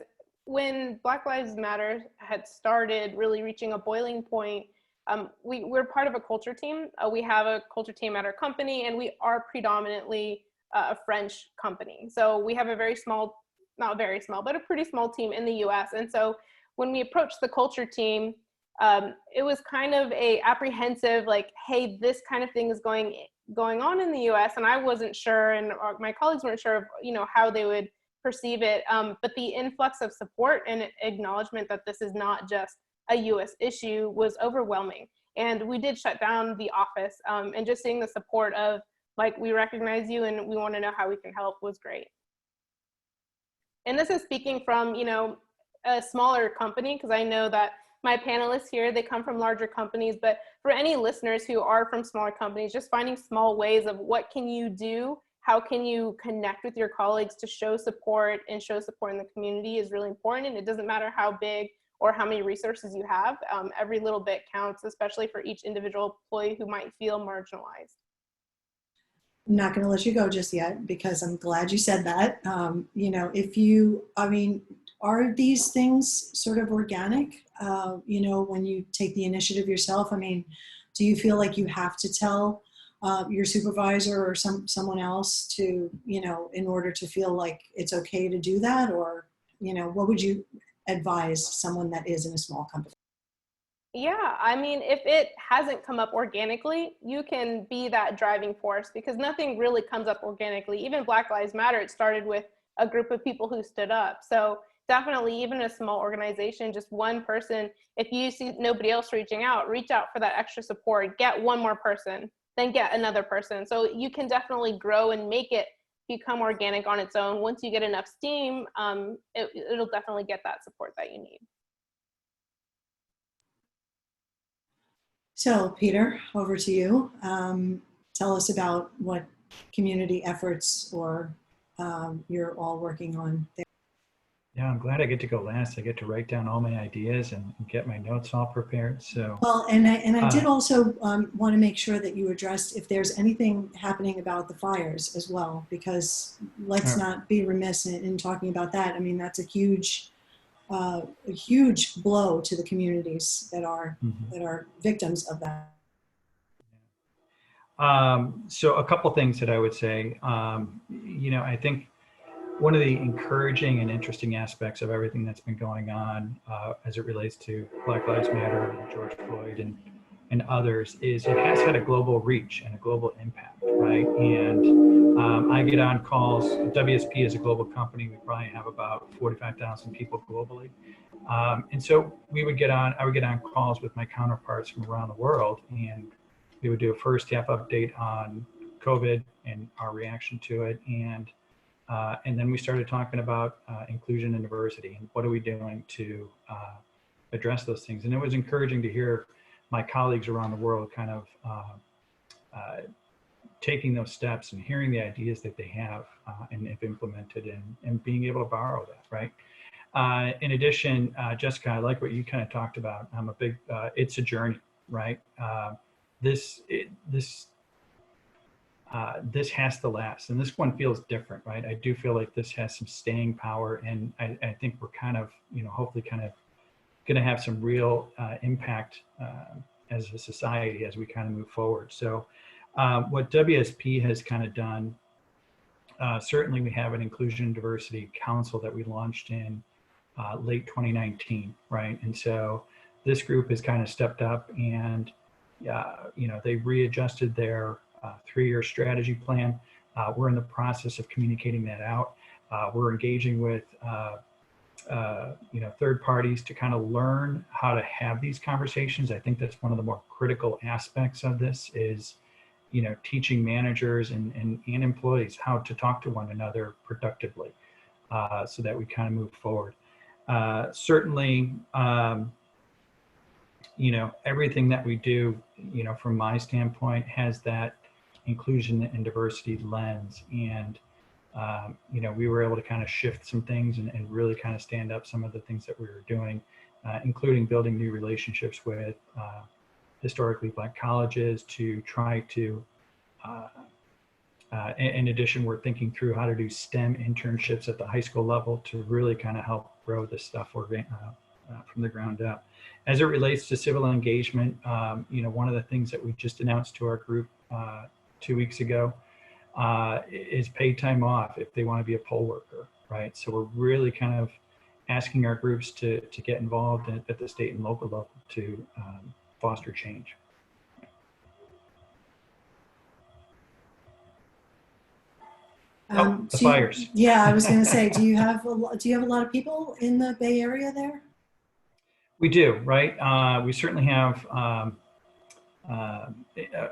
S4: when Black Lives Matter had started really reaching a boiling point, we're part of a culture team. We have a culture team at our company, and we are predominantly a French company. So we have a very small, not very small, but a pretty small team in the US. And so when we approached the culture team, it was kind of a apprehensive, like, hey, this kind of thing is going on in the US, and I wasn't sure, and my colleagues weren't sure of, how they would perceive it. But the influx of support and acknowledgement that this is not just a US issue was overwhelming. And we did shut down the office, and just seeing the support of, like, we recognize you and we want to know how we can help was great. And this is speaking from, a smaller company, because I know that my panelists here, they come from larger companies, but for any listeners who are from smaller companies, just finding small ways of what can you do, how can you connect with your colleagues to show support and show support in the community is really important. And it doesn't matter how big or how many resources you have, every little bit counts, especially for each individual employee who might feel marginalized.
S2: I'm not going to let you go just yet, because I'm glad you said that. Are these things sort of organic? When you take the initiative yourself, do you feel like you have to tell your supervisor or someone else to, in order to feel like it's okay to do that? Or, what would you advise someone that is in a small company?
S4: Yeah, if it hasn't come up organically, you can be that driving force, because nothing really comes up organically. Even Black Lives Matter, it started with a group of people who stood up. So definitely, even a small organization, just one person, if you see nobody else reaching out, reach out for that extra support, get one more person, then get another person. So you can definitely grow and make it become organic on its own. Once you get enough steam, it'll definitely get that support that you need.
S2: So, Peter, over to you. Tell us about what community efforts or you're all working on there.
S5: Yeah, I'm glad I get to go last. I get to write down all my ideas and get my notes all prepared. So,
S2: well, and I did also want to make sure that you addressed if there's anything happening about the fires as well, because let's not be remiss in talking about that. That's a huge blow to the communities that are victims of that.
S5: So a couple things that I would say. I think one of the encouraging and interesting aspects of everything that's been going on as it relates to Black Lives Matter and George Floyd and others is it has had a global reach and a global impact, right? And I get on calls. WSP is a global company. We probably have about 45,000 people globally. And so I would get on calls with my counterparts from around the world, and we would do a first half update on COVID and our reaction to it. And then we started talking about inclusion and diversity and what are we doing to address those things. And it was encouraging to hear my colleagues around the world kind of taking those steps and hearing the ideas that they have and have implemented and being able to borrow that, right? In addition, Jessica, I like what you kind of talked about. I'm a big, it's a journey, right? This has to last, and this one feels different, right? I do feel like this has some staying power, and I think we're kind of, hopefully kind of going to have some real impact as a society as we kind of move forward. So what WSP has kind of done, certainly we have an Inclusion and Diversity Council that we launched in late 2019, right? And so this group has kind of stepped up and, they readjusted their 3-year strategy plan. We're in the process of communicating that out. We're engaging with, third parties to kind of learn how to have these conversations. I think that's one of the more critical aspects of this is, teaching managers and employees how to talk to one another productively so that we kind of move forward. Certainly, you know, everything that we do, you know, from my standpoint, has that inclusion and diversity lens. And, you know, we were able to kind of shift some things and really kind of stand up some of the things that we were doing, including building new relationships with historically Black colleges to try to, in addition, we're thinking through how to do STEM internships at the high school level to really kind of help grow this stuff from the ground up. As it relates to civil engagement, you know, one of the things that we just announced to our group 2 weeks ago is paid time off if they want to be a poll worker, right? So we're really kind of asking our groups to get involved at the state and local level to foster change. The fires.
S2: Yeah, I was going to say, do you have a lot of people in the Bay Area there?
S5: We do, right? We certainly have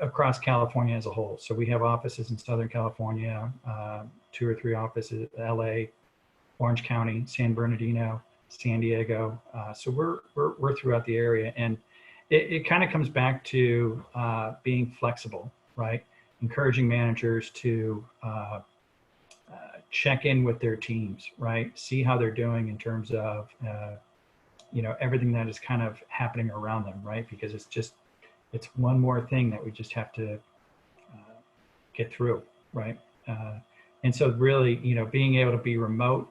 S5: across California as a whole. So we have offices in Southern California, 2 or 3 offices, LA, Orange County, San Bernardino, San Diego. So we're throughout the area, and it kind of comes back to being flexible, right? Encouraging managers to check in with their teams, right? See how they're doing in terms of, you know, everything that is kind of happening around them, right? Because it's one more thing that we just have to get through, right? And so really, you know, being able to be remote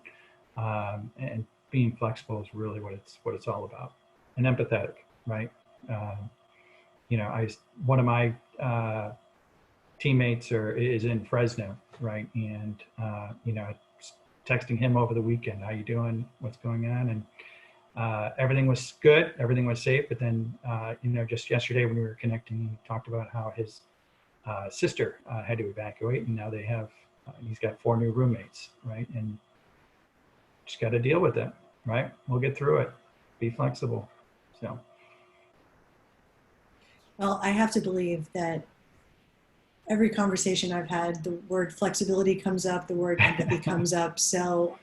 S5: and being flexible is really what it's all about, and empathetic, right? You know, one of my teammates is in Fresno, right? And, you know, texting him over the weekend, how you doing? What's going on? And everything was good. Everything was safe. But then, you know, just yesterday when we were connecting, he talked about how his sister had to evacuate, and now they have, he's got 4 new roommates, right? And just got to deal with it, right? We'll get through it. Be flexible. So.
S2: Well, I have to believe that every conversation I've had, the word flexibility comes up, the word empathy comes up. So,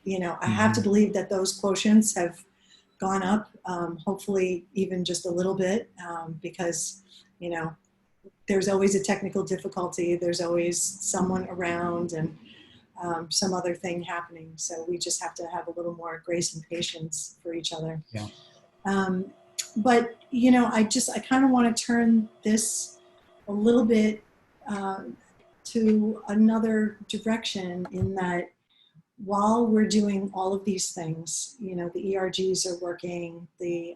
S2: you know, I have to believe that those quotients have gone up, hopefully even just a little bit, because, you know, there's always a technical difficulty. There's always someone around and some other thing happening. So we just have to have a little more grace and patience for each other.
S5: Yeah.
S2: But, you know, I kind of want to turn this a little bit to another direction, in that while we're doing all of these things, you know, the ERGs are working, the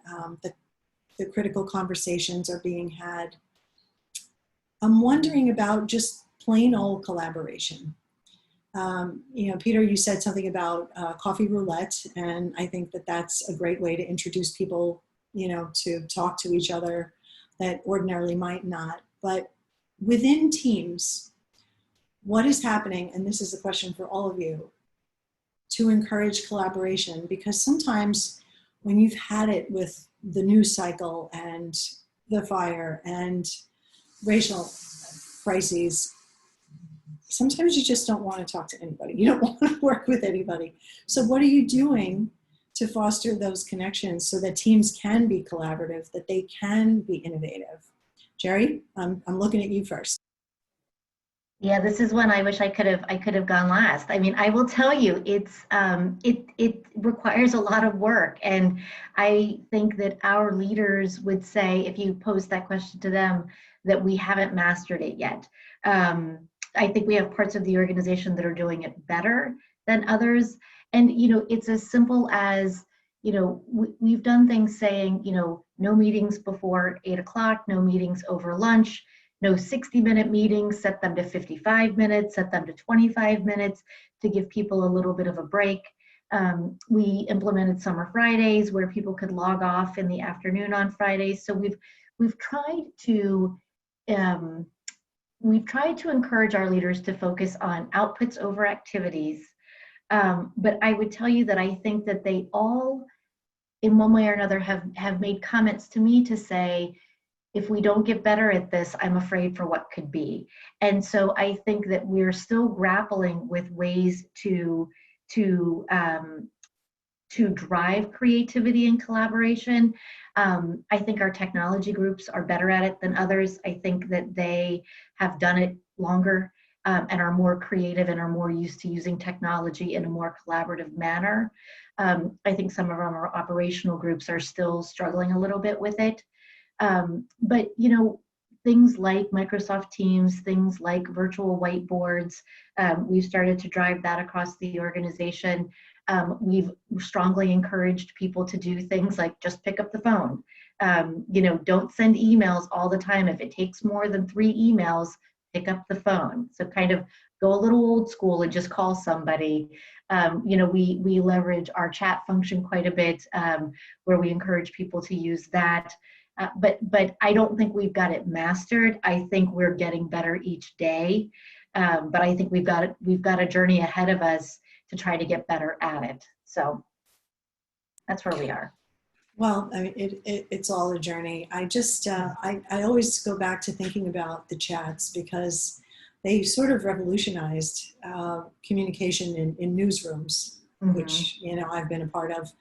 S2: critical conversations are being had. I'm wondering about just plain old collaboration. You know, Peter, you said something about coffee roulette, and I think that that's a great way to introduce people, you know, to talk to each other that ordinarily might not. But within teams, what is happening, and this is a question for all of you, to encourage collaboration? Because sometimes when you've had it with the news cycle and the fire and racial crises, sometimes you just don't want to talk to anybody. You don't want to work with anybody. So what are you doing to foster those connections so that teams can be collaborative, that they can be innovative? Jeri, I'm looking at you first.
S3: Yeah, this is one I wish I could have gone last. I mean, I will tell you, it requires a lot of work, and I think that our leaders would say, if you pose that question to them, that we haven't mastered it yet. I think we have parts of the organization that are doing it better than others, and you know, it's as simple as, you know, we've done things saying, you know, no meetings before 8 o'clock, no meetings over lunch. No 60-minute meetings, set them to 55 minutes, set them to 25 minutes to give people a little bit of a break. We implemented summer Fridays where people could log off in the afternoon on Fridays. So we've tried to encourage our leaders to focus on outputs over activities. But I would tell you that I think that they all, in one way or another, have made comments to me to say, if we don't get better at this, I'm afraid for what could be. And so I think that we're still grappling with ways to to drive creativity and collaboration. I think our technology groups are better at it than others. I think that they have done it longer and are more creative and are more used to using technology in a more collaborative manner. I think some of our operational groups are still struggling a little bit with it. But, you know, things like Microsoft Teams, things like virtual whiteboards, we've started to drive that across the organization. We've strongly encouraged people to do things like just pick up the phone. You know, don't send emails all the time. If it takes more than 3 emails, pick up the phone. So kind of go a little old school and just call somebody. You know, we leverage our chat function quite a bit, where we encourage people to use that. But I don't think we've got it mastered. I think we're getting better each day. But I think we've got a journey ahead of us to try to get better at it. So that's where we are.
S2: Well, I mean, it's all a journey. I just, I always go back to thinking about the chats because they sort of revolutionized communication in newsrooms, which, you know, I've been a part of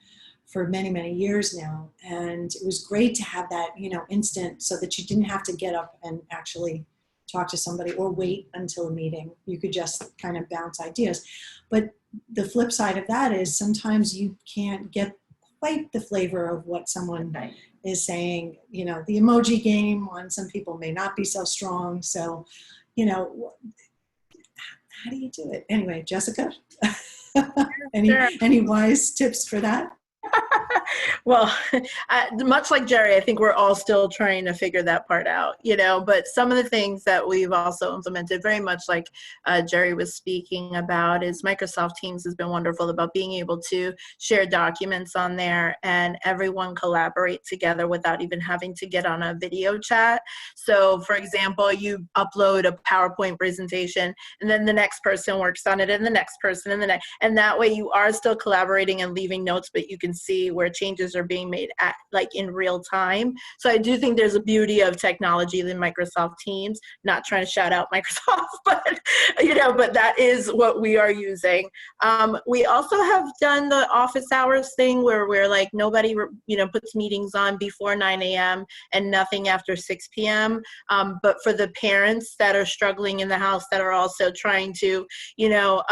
S2: for many, many years now. And it was great to have that, you know, instant so that you didn't have to get up and actually talk to somebody or wait until a meeting. You could just kind of bounce ideas. But the flip side of that is sometimes you can't get quite the flavor of what someone is saying. You know, the emoji game on some people may not be so strong. So, you know, how do you do it? Anyway, Jessica, any wise tips for that?
S6: Well, much like Jeri, I think we're all still trying to figure that part out, you know, but some of the things that we've also implemented, very much like Jeri was speaking about, is Microsoft Teams has been wonderful about being able to share documents on there and everyone collaborate together without even having to get on a video chat. So for example, you upload a PowerPoint presentation and then the next person works on it and the next person and the next, and that way you are still collaborating and leaving notes, but you can see where changes are being made at, like, in real time. So I do think there's a beauty of technology in Microsoft Teams, not trying to shout out Microsoft, but, you know, but that is what we are using. We also have done the office hours thing where we're like, nobody, you know, puts meetings on before 9 a.m. and nothing after 6 p.m. But for the parents that are struggling in the house that are also trying to, you know,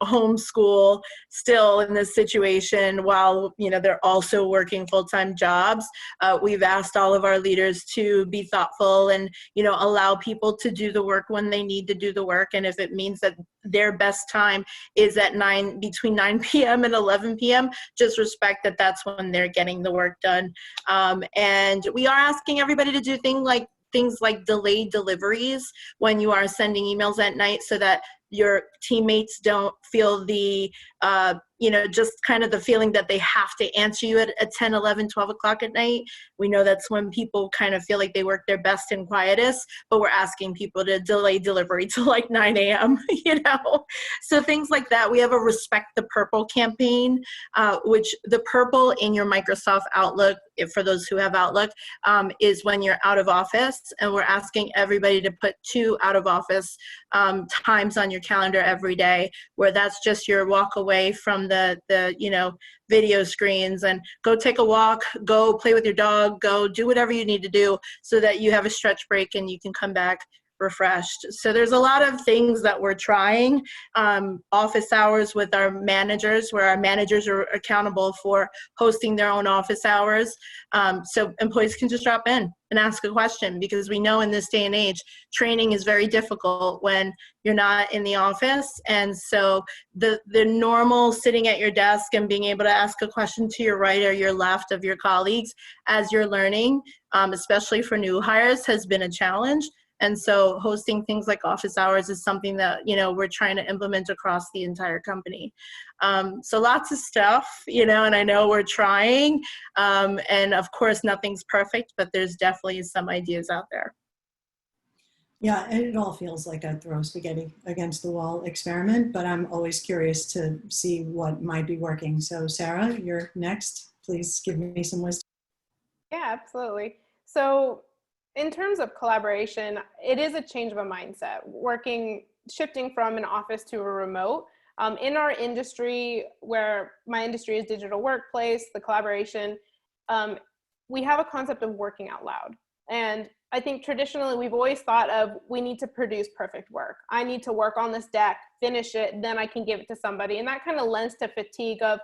S6: homeschool still in this situation while, you know, they're also working full-time jobs, we've asked all of our leaders to be thoughtful and, you know, allow people to do the work when they need to do the work. And if it means that their best time is at between 9 p.m. and 11 p.m., just respect that that's when they're getting the work done. And we are asking everybody to do things like delayed deliveries when you are sending emails at night, so that your teammates don't feel the, you know, just kind of the feeling that they have to answer you at 10, 11, 12 o'clock at night. We know that's when people kind of feel like they work their best and quietest, but we're asking people to delay delivery to like 9 a.m., you know? So things like that. We have a Respect the Purple campaign, which the purple in your Microsoft Outlook, for those who have Outlook, is when you're out of office, and we're asking everybody to put 2 out of office times on your calendar every day, where that's just your walk away from the you know, video screens and go take a walk, go play with your dog, go do whatever you need to do so that you have a stretch break and you can come back refreshed. So there's a lot of things that we're trying. Office hours with our managers, where our managers are accountable for hosting their own office hours. So employees can just drop in and ask a question, because we know in this day and age, training is very difficult when you're not in the office. And so the normal sitting at your desk and being able to ask a question to your right or your left of your colleagues as you're learning, especially for new hires, has been a challenge. And so hosting things like office hours is something that, you know, we're trying to implement across the entire company. So lots of stuff, you know, and I know we're trying. And of course, nothing's perfect, but there's definitely some ideas out there.
S2: Yeah, and it all feels like a throw spaghetti against the wall experiment, but I'm always curious to see what might be working. So Sarah, you're next. Please give me some wisdom.
S4: Yeah, absolutely. So in terms of collaboration, it is a change of a mindset. Shifting from an office to a remote In our industry, where my industry is digital workplace, the collaboration, we have a concept of working out loud. And I think traditionally we've always thought of, we need to produce perfect work. I need to work on this deck, finish it, then I can give it to somebody. And that kind of lends to fatigue of,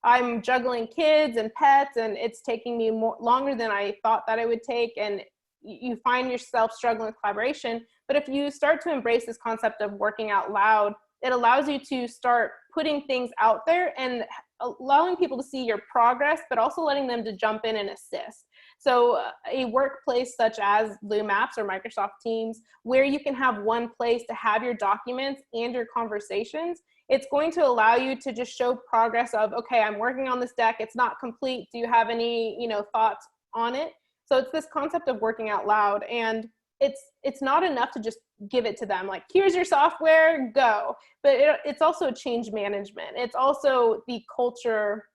S4: I'm juggling kids and pets and it's taking me longer than I thought that it would take. And you find yourself struggling with collaboration. But if you start to embrace this concept of working out loud, it allows you to start putting things out there and allowing people to see your progress, but also letting them to jump in and assist. So a workplace such as LumApps or Microsoft Teams, where you can have one place to have your documents and your conversations, it's going to allow you to just show progress of, okay, I'm working on this deck, it's not complete. Do you have any, thoughts on it? So it's this concept of working out loud, and it's not enough to just give it to them like, here's your software, go. But it's also change management. It's also the culture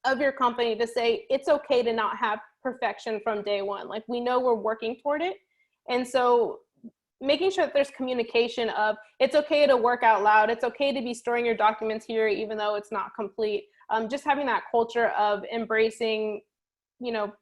S4: of your company to say it's okay to not have perfection from day one. Like, we know we're working toward it. And so making sure that there's communication of, it's okay to work out loud. It's okay to be storing your documents here, even though it's not complete. Just having that culture of embracing,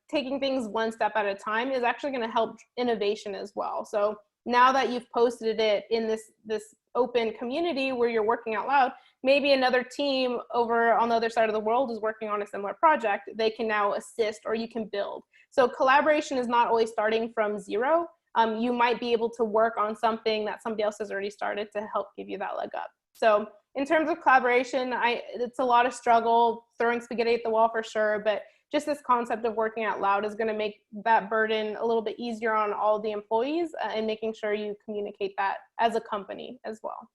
S4: taking things one step at a time is actually going to help innovation as well. So now that you've posted it in this open community where you're working out loud, maybe another team over on the other side of the world is working on a similar project. They can now assist, or you can build. So collaboration is not always starting from zero. You might be able to work on something that somebody else has already started to help give you that leg up. So in terms of collaboration, it's a lot of struggle, throwing spaghetti at the wall for sure, but just this concept of working out loud is going to make that burden a little bit easier on all the employees, and making sure you communicate that as a company as well.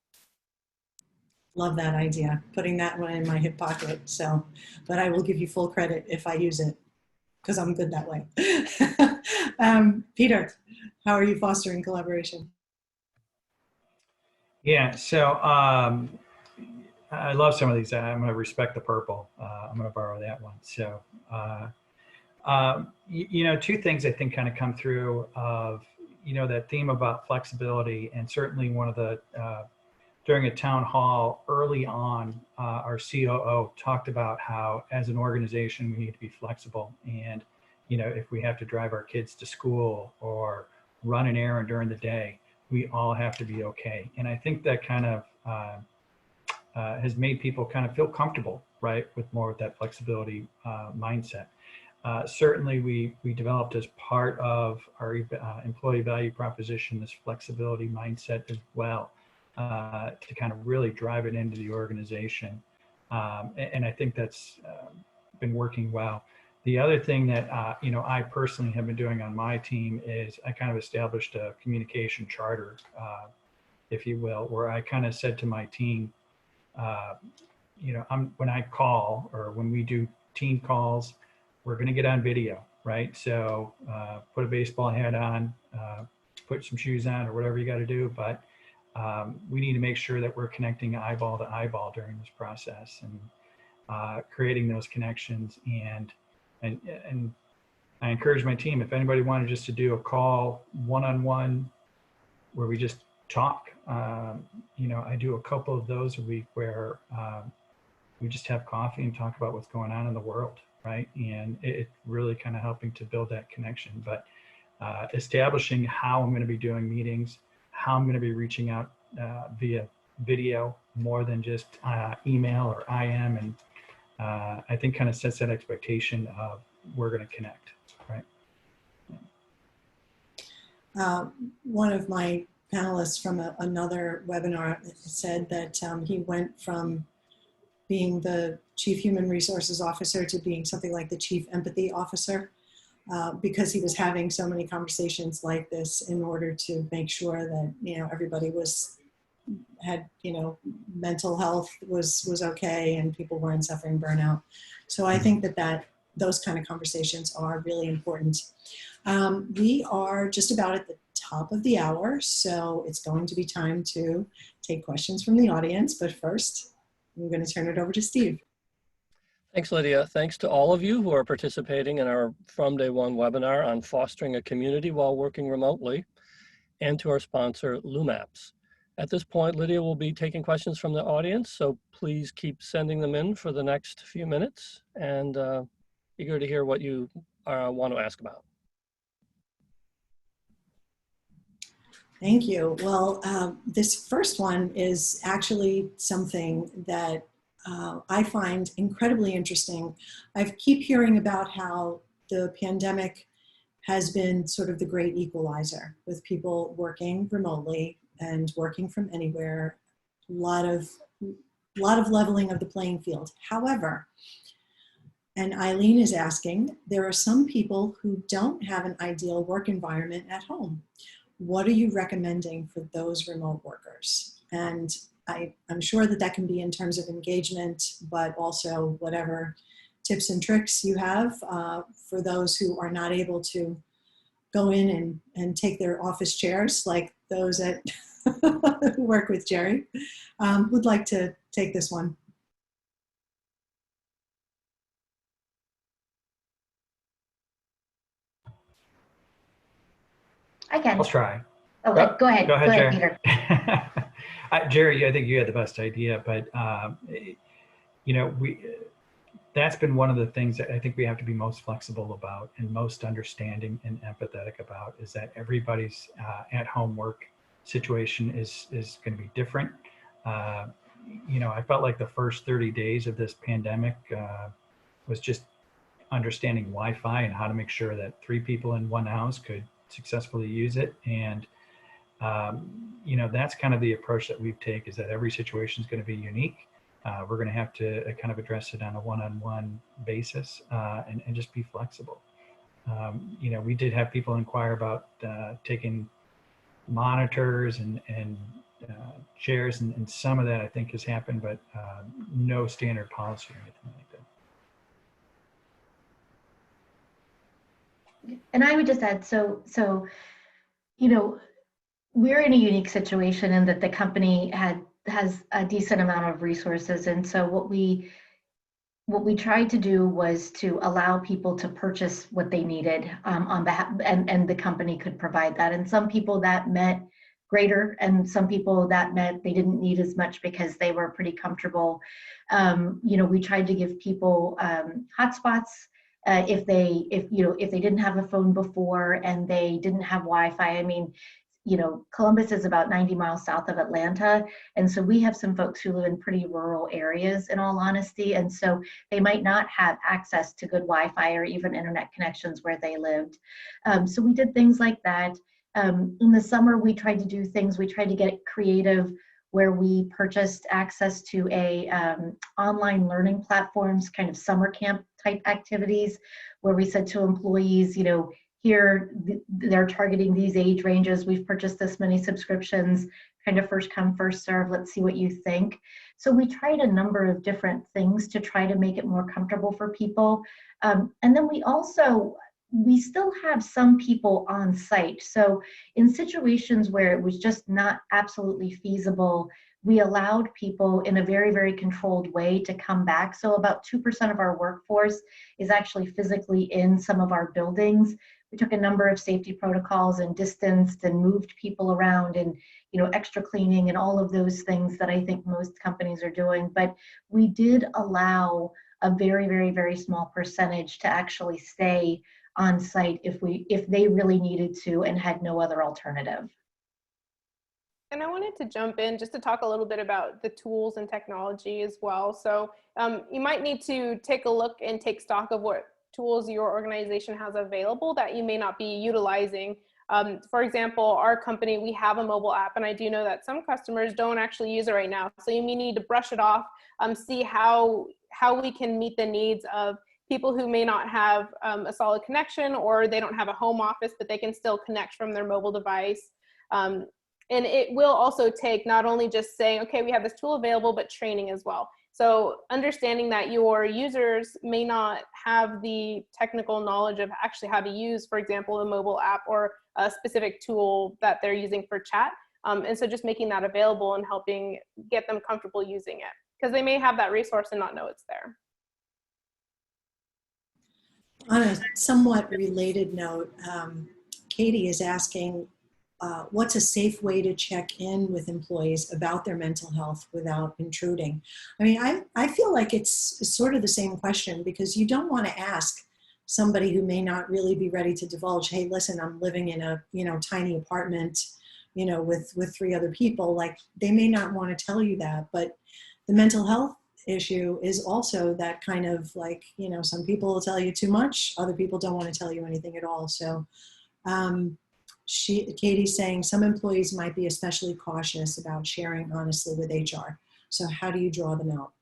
S2: Love that idea, putting that one in my hip pocket. So, but I will give you full credit if I use it, because I'm good that way. Peter, how are you fostering collaboration?
S5: Yeah, so I love some of these. I'm going to respect the purple. I'm going to borrow that one. So, two things I think kind of come through of, that theme about flexibility, and certainly one of the, during a town hall early on, our COO talked about how as an organization, we need to be flexible. And, if we have to drive our kids to school or run an errand during the day, we all have to be okay. And I think that kind of has made people kind of feel comfortable, right, with more of that flexibility mindset. Certainly, we developed as part of our employee value proposition this flexibility mindset as well, to kind of really drive it into the organization. And I think that's been working well. The other thing that I personally have been doing on my team is I kind of established a communication charter, if you will, where I kind of said to my team, when I call, or when we do team calls, we're going to get on video, right? So put a baseball hat on, put some shoes on, or whatever you got to do. But we need to make sure that we're connecting eyeball to eyeball during this process, and creating those connections. And I encourage my team, if anybody wanted just to do a call one-on-one where we just talk, I do a couple of those a week where we just have coffee and talk about what's going on in the world, right? And it's really kind of helping to build that connection. But establishing how I'm going to be doing meetings, how I'm going to be reaching out via video more than just email or IM, and I think kind of sets that expectation of we're going to connect, right?
S2: One of my panelists from another webinar said that he went from being the Chief Human Resources Officer to being something like the Chief Empathy Officer, because he was having so many conversations like this in order to make sure that everybody had mental health was okay and people weren't suffering burnout. So I think that those kind of conversations are really important. We are just about at the top of the hour, so it's going to be time to take questions from the audience. But first, I'm going to turn it over to Steve.
S1: Thanks, Lydia. Thanks to all of you who are participating in our From Day One webinar on fostering a community while working remotely, and to our sponsor, LumApps. At this point, Lydia will be taking questions from the audience, so please keep sending them in for the next few minutes, and eager to hear what you want to ask about.
S2: Thank you. Well, this first one is actually something that I find incredibly interesting. I keep hearing about how the pandemic has been sort of the great equalizer with people working remotely and working from anywhere, a lot of leveling of the playing field. However, and Eileen is asking, there are some people who don't have an ideal work environment at home. What are you recommending for those remote workers? And I'm sure that that can be in terms of engagement, but also whatever tips and tricks you have for those who are not able to go in and take their office chairs, like those that who work with Jeri. Would like to take this one.
S3: I can.
S5: I'll try.
S3: Okay, go ahead.
S5: Go ahead, Jeri.
S3: Peter.
S5: Jeri, I think you had the best idea, but you know, that's been one of the things that I think we have to be most flexible about and most understanding and empathetic about, is that everybody's at-home work situation is going to be different. You know, I felt like the first 30 days of this pandemic was just understanding Wi-Fi and how to make sure that 3 people in one house could successfully use it. And you know, that's kind of the approach that we take, is that every situation is going to be unique. We're going to have to kind of address it on a one-on-one basis and just be flexible. You know, we did have people inquire about taking monitors and chairs, and some of that I think has happened, but no standard policy or anything like that.
S3: And I would just add, so you know, we're in a unique situation in that the company has a decent amount of resources, and so what we tried to do was to allow people to purchase what they needed on behalf, and the company could provide that. And some people that meant greater, and some people that meant they didn't need as much because they were pretty comfortable. You know, we tried to give people hotspots if they didn't have a phone before and they didn't have Wi-Fi. I mean, you know, Columbus is about 90 miles south of Atlanta. And so we have some folks who live in pretty rural areas, in all honesty. And so they might not have access to good Wi-Fi or even internet connections where they lived. So we did things like that. In the summer, we tried to do things, we tried to get creative, where we purchased access to online learning platforms, kind of summer camp type activities, where we said to employees, you know, here, they're targeting these age ranges. We've purchased this many subscriptions, kind of first come, first serve. Let's see what you think. So we tried a number of different things to try to make it more comfortable for people. And then we still have some people on site. So in situations where it was just not absolutely feasible, we allowed people in a very, very controlled way to come back. So about 2% of our workforce is actually physically in some of our buildings. We took a number of safety protocols and distanced and moved people around, and, you know, extra cleaning and all of those things that I think most companies are doing. But we did allow a very, very, very small percentage to actually stay on site if they really needed to and had no other alternative.
S4: And I wanted to jump in just to talk a little bit about the tools and technology as well. So you might need to take a look and take stock of what tools your organization has available that you may not be utilizing. For example, our company, we have a mobile app, and I do know that some customers don't actually use it right now. So you may need to brush it off, see how we can meet the needs of people who may not have a solid connection, or they don't have a home office, but they can still connect from their mobile device. And it will also take not only just saying, okay, we have this tool available, but training as well. So understanding that your users may not have the technical knowledge of actually how to use, for example, a mobile app or a specific tool that they're using for chat. And so just making that available and helping get them comfortable using it, because they may have that resource and not know it's there.
S2: On a somewhat related note, Katie is asking, what's a safe way to check in with employees about their mental health without intruding? I mean, I feel like it's sort of the same question, because you don't want to ask somebody who may not really be ready to divulge, hey, listen, I'm living in a, tiny apartment, with 3 other people. Like, they may not want to tell you that, but the mental health issue is also that kind of like, some people will tell you too much, other people don't want to tell you anything at all. So Katie's saying some employees might be especially cautious about sharing honestly with HR. So how do you draw them out?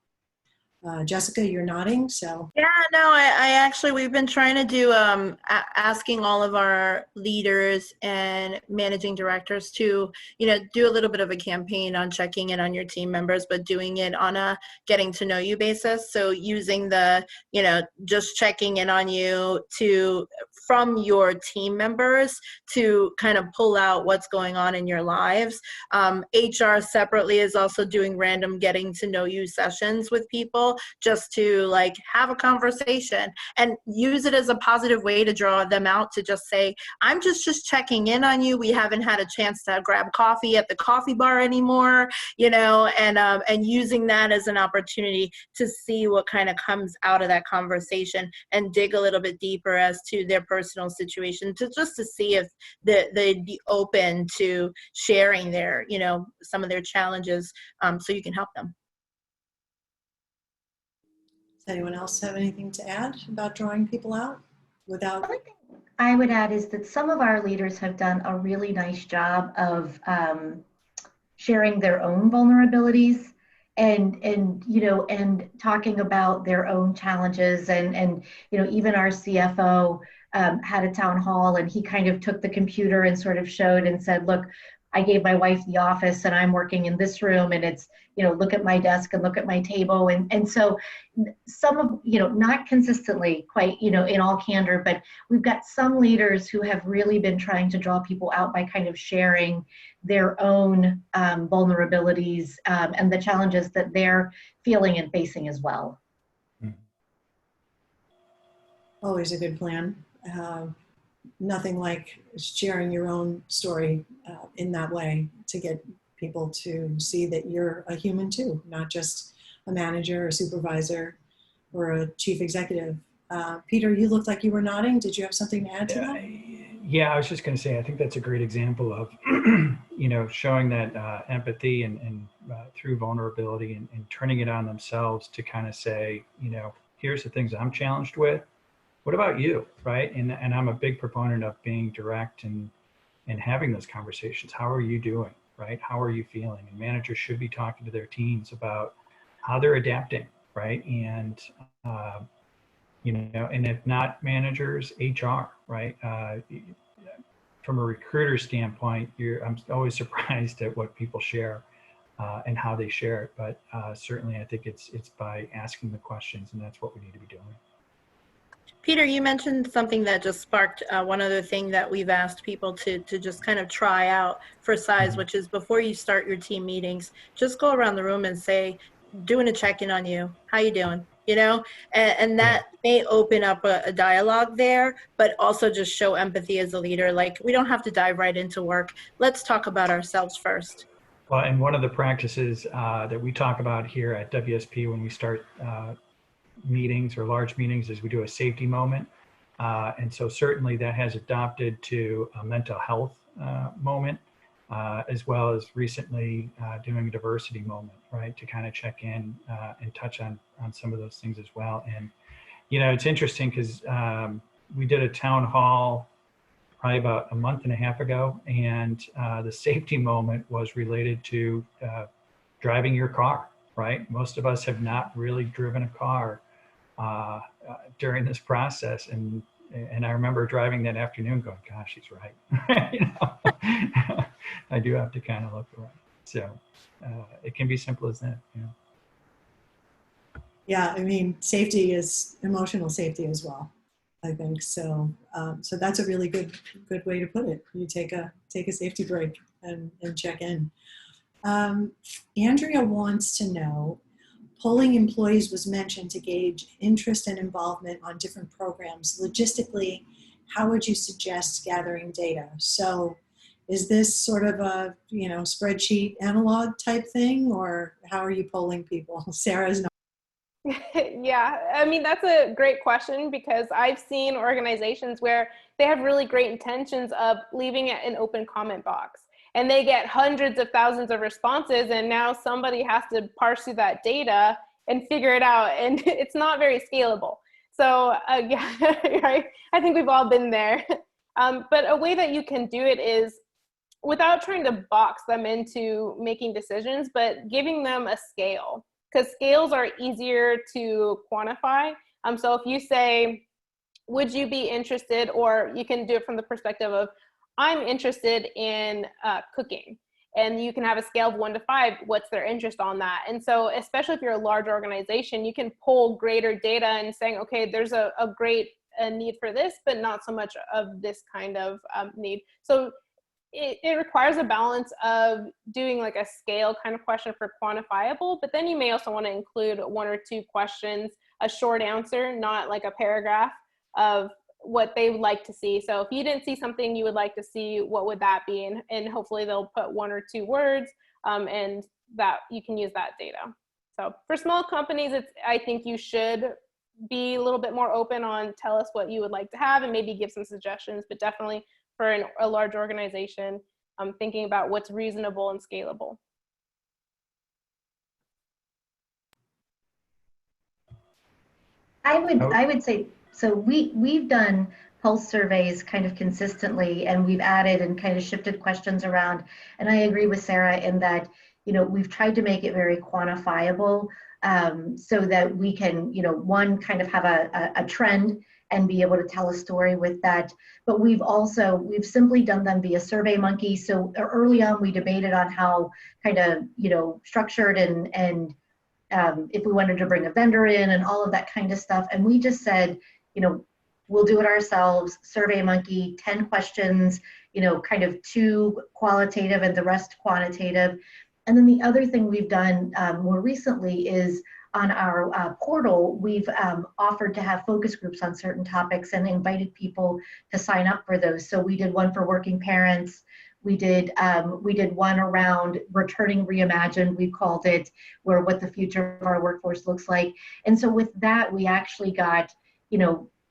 S2: Jessica, you're nodding, so.
S6: Yeah, no, I actually, we've been trying to do, asking all of our leaders and managing directors to, do a little bit of a campaign on checking in on your team members, but doing it on a getting to know you basis. So using the, just checking in on you from your team members to kind of pull out what's going on in your lives. HR separately is also doing random getting to know you sessions with people, just to like have a conversation and use it as a positive way to draw them out, to just say, I'm just checking in on you. We haven't had a chance to grab coffee at the coffee bar anymore, and using that as an opportunity to see what kind of comes out of that conversation and dig a little bit deeper as to their personal situation, to see if they'd be open to sharing their, some of their challenges, so you can help them.
S2: Does anyone else have anything to add about drawing people out without?
S3: The only thing I would add is that some of our leaders have done a really nice job of sharing their own vulnerabilities and talking about their own challenges, and even our CFO had a town hall, and he kind of took the computer and sort of showed and said, look, I gave my wife the office and I'm working in this room, and it's, look at my desk and look at my table. And so some of, not consistently quite, in all candor, but we've got some leaders who have really been trying to draw people out by kind of sharing their own vulnerabilities and the challenges that they're feeling and facing as well.
S2: Always a good plan. Nothing like sharing your own story in that way to get people to see that you're a human too, not just a manager or supervisor or a chief executive. Peter, you looked like you were nodding. Did you have something to add to that?
S5: Yeah, I was just going to say, I think that's a great example of, showing that empathy and through vulnerability and turning it on themselves to kind of say, here's the things I'm challenged with. What about you, right? And I'm a big proponent of being direct and having those conversations. How are you doing, right? How are you feeling? And managers should be talking to their teams about how they're adapting, right? And, and if not managers, HR, right? From a recruiter standpoint, I'm always surprised at what people share and how they share it. But certainly I think it's by asking the questions, and that's what we need to be doing.
S6: Peter, you mentioned something that just sparked one other thing that we've asked people to just kind of try out for size, which is before you start your team meetings, just go around the room and say, doing a check-in on you. How you doing? And that may open up a dialogue there, but also just show empathy as a leader. Like, we don't have to dive right into work. Let's talk about ourselves first.
S5: Well, and one of the practices that we talk about here at WSP when we start meetings or large meetings is we do a safety moment. And so certainly that has adopted to a mental health moment, as well as recently doing a diversity moment, right? To kind of check in and touch on some of those things as well. And, it's interesting because we did a town hall probably about a month and a half ago, and the safety moment was related to driving your car, right? Most of us have not really driven a car during this process, and I remember driving that afternoon going, gosh, he's right. I do have to kind of look around. So it can be simple as that.
S2: Yeah, I mean, safety is emotional safety as well, I think. So so that's a really good way to put it. You take a safety break and check in. Andrea wants to know, polling employees was mentioned to gauge interest and involvement on different programs. Logistically, how would you suggest gathering data? So Is this sort of a, spreadsheet analog type thing, or how are you polling people? Sarah's not.
S4: Yeah, I mean, that's a great question, because I've seen organizations where they have really great intentions of leaving it an open comment box, and they get hundreds of thousands of responses, and now somebody has to parse through that data and figure it out, and it's not very scalable. So yeah, right? I think we've all been there. But a way that you can do it is without trying to box them into making decisions, but giving them a scale, because scales are easier to quantify. So if you say, would you be interested, or you can do it from the perspective of, I'm interested in cooking. And you can have a scale of 1 to 5, what's their interest on that? And so especially if you're a large organization, you can pull greater data and saying, okay, there's a great need for this, but not so much of this kind of need. So it requires a balance of doing like a scale kind of question for quantifiable, but then you may also want to include 1 or 2 questions, a short answer, not like a paragraph, of what they would like to see. So if you didn't see something you would like to see, what would that be? And hopefully they'll put 1 or 2 words, and that you can use that data. So for small companies, I think you should be a little bit more open on, tell us what you would like to have, and maybe give some suggestions, but definitely for a large organization, thinking about what's reasonable and scalable.
S3: I would say, so we've done pulse surveys kind of consistently, and we've added and kind of shifted questions around. And I agree with Sarah in that, we've tried to make it very quantifiable, so that we can, one, kind of have a trend and be able to tell a story with that. But we've simply done them via SurveyMonkey. So early on, we debated on how kind of, structured and if we wanted to bring a vendor in and all of that kind of stuff. And we just said, we'll do it ourselves, SurveyMonkey, 10 questions, kind of 2 qualitative and the rest quantitative. And then the other thing we've done more recently is on our portal, we've offered to have focus groups on certain topics and invited people to sign up for those. So we did one for working parents. We did one around returning reimagined, we called it, where what the future of our workforce looks like. And so with that, we actually got,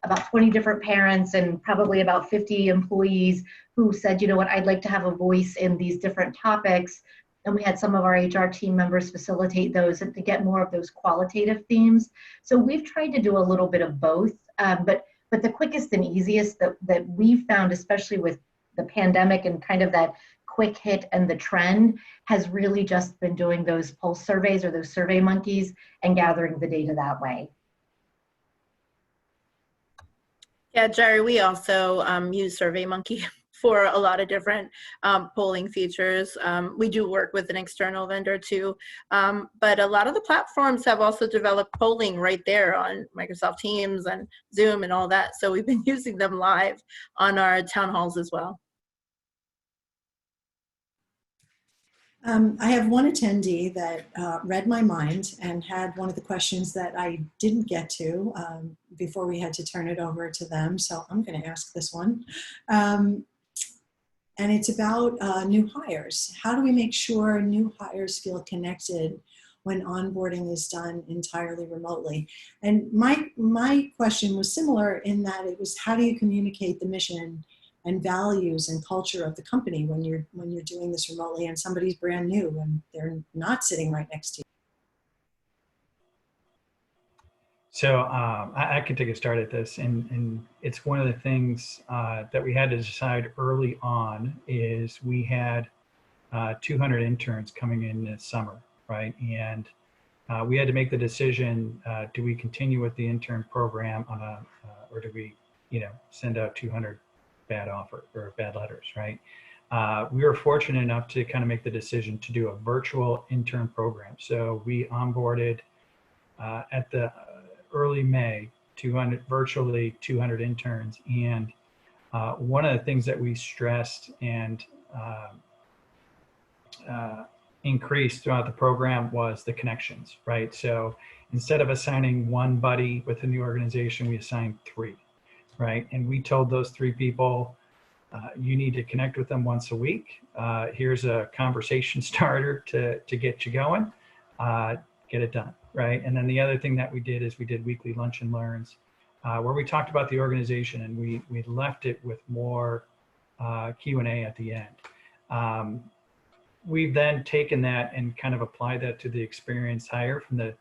S3: about 20 different parents and probably about 50 employees who said, I'd like to have a voice in these different topics. And we had some of our HR team members facilitate those and to get more of those qualitative themes. So we've tried to do a little bit of both, but the quickest and easiest that we've found, especially with the pandemic and kind of that quick hit and the trend, has really just been doing those pulse surveys or those SurveyMonkeys and gathering the data that way.
S6: Yeah, Jeri, we also use SurveyMonkey for a lot of different polling features. We do work with an external vendor too, but a lot of the platforms have also developed polling right there on Microsoft Teams and Zoom and all that. So we've been using them live on our town halls as well.
S2: I have one attendee that read my mind and had one of the questions that I didn't get to before we had to turn it over to them. So I'm going to ask this one. And it's about new hires. How do we make sure new hires feel connected when onboarding is done entirely remotely? And my question was similar in that it was, how do you communicate the mission and values and culture of the company when you're doing this remotely and somebody's brand new and they're not sitting right next to you?
S5: So I could take a start at this, and it's one of the things that we had to decide early on. Is we had 200 interns coming in this summer, right? And we had to make the decision: do we continue with the intern program or do we, send out 200 bad offer or bad letters, right? We were fortunate enough to kind of make the decision to do a virtual intern program. So we onboarded at the early May, virtually 200 interns. And one of the things that we stressed and increased throughout the program was the connections, right? So instead of assigning one buddy within the organization, we assigned 3, right? And we told those 3 people, You need to connect with them once a week. Here's a conversation starter to get you going. Get it done, right? And then the other thing that we did is we did weekly lunch and learns where we talked about the organization, and we left it with more Q&A at the end. We've then taken that and kind of applied that to the experienced hire, from the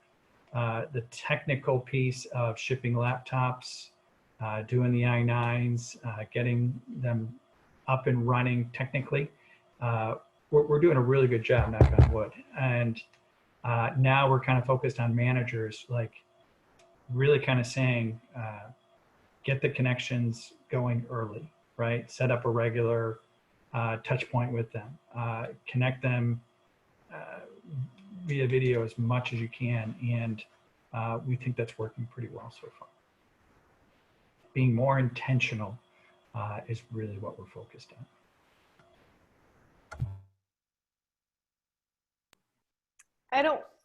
S5: technical piece of shipping laptops, doing the I-9s, getting them up and running technically. We're doing a really good job, knock on wood. And now we're kind of focused on managers, like really kind of saying, get the connections going early, right? Set up a regular touch point with them, connect them via video as much as you can. And we think that's working pretty well so far. Being more intentional is really what we're focused on.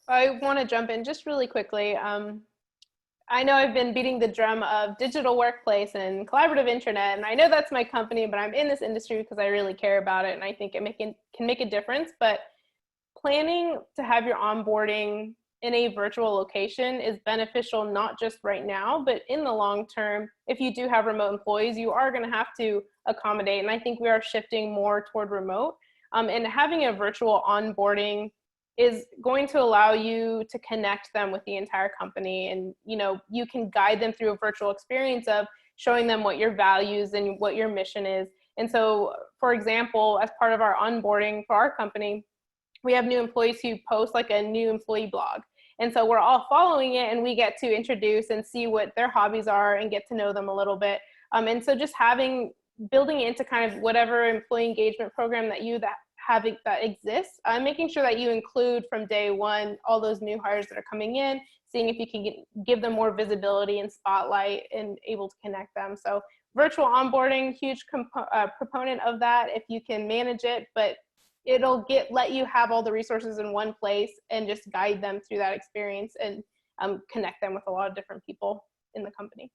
S4: I want to jump in just really quickly. I know I've been beating the drum of digital workplace and collaborative intranet, and I know that's my company, but I'm in this industry because I really care about it, and I think it can make a difference. But planning to have your onboarding in a virtual location is beneficial, not just right now, but in the long term. If you do have remote employees, you are going to have to accommodate, and I think we are shifting more toward remote. And having a virtual onboarding is going to allow you to connect them with the entire company, and you can guide them through a virtual experience of showing them what your values and what your mission is. And so, for example, as part of our onboarding for our company, we have new employees who post like a new employee blog. And so we're all following it, and we get to introduce and see what their hobbies are and get to know them a little bit. And so just building it into kind of whatever employee engagement program that exists, making sure that you include from day one all those new hires that are coming in, seeing if you can give them more visibility and spotlight and able to connect them. So virtual onboarding, huge proponent of that if you can manage it, but it'll let you have all the resources in one place and just guide them through that experience and connect them with a lot of different people in the company.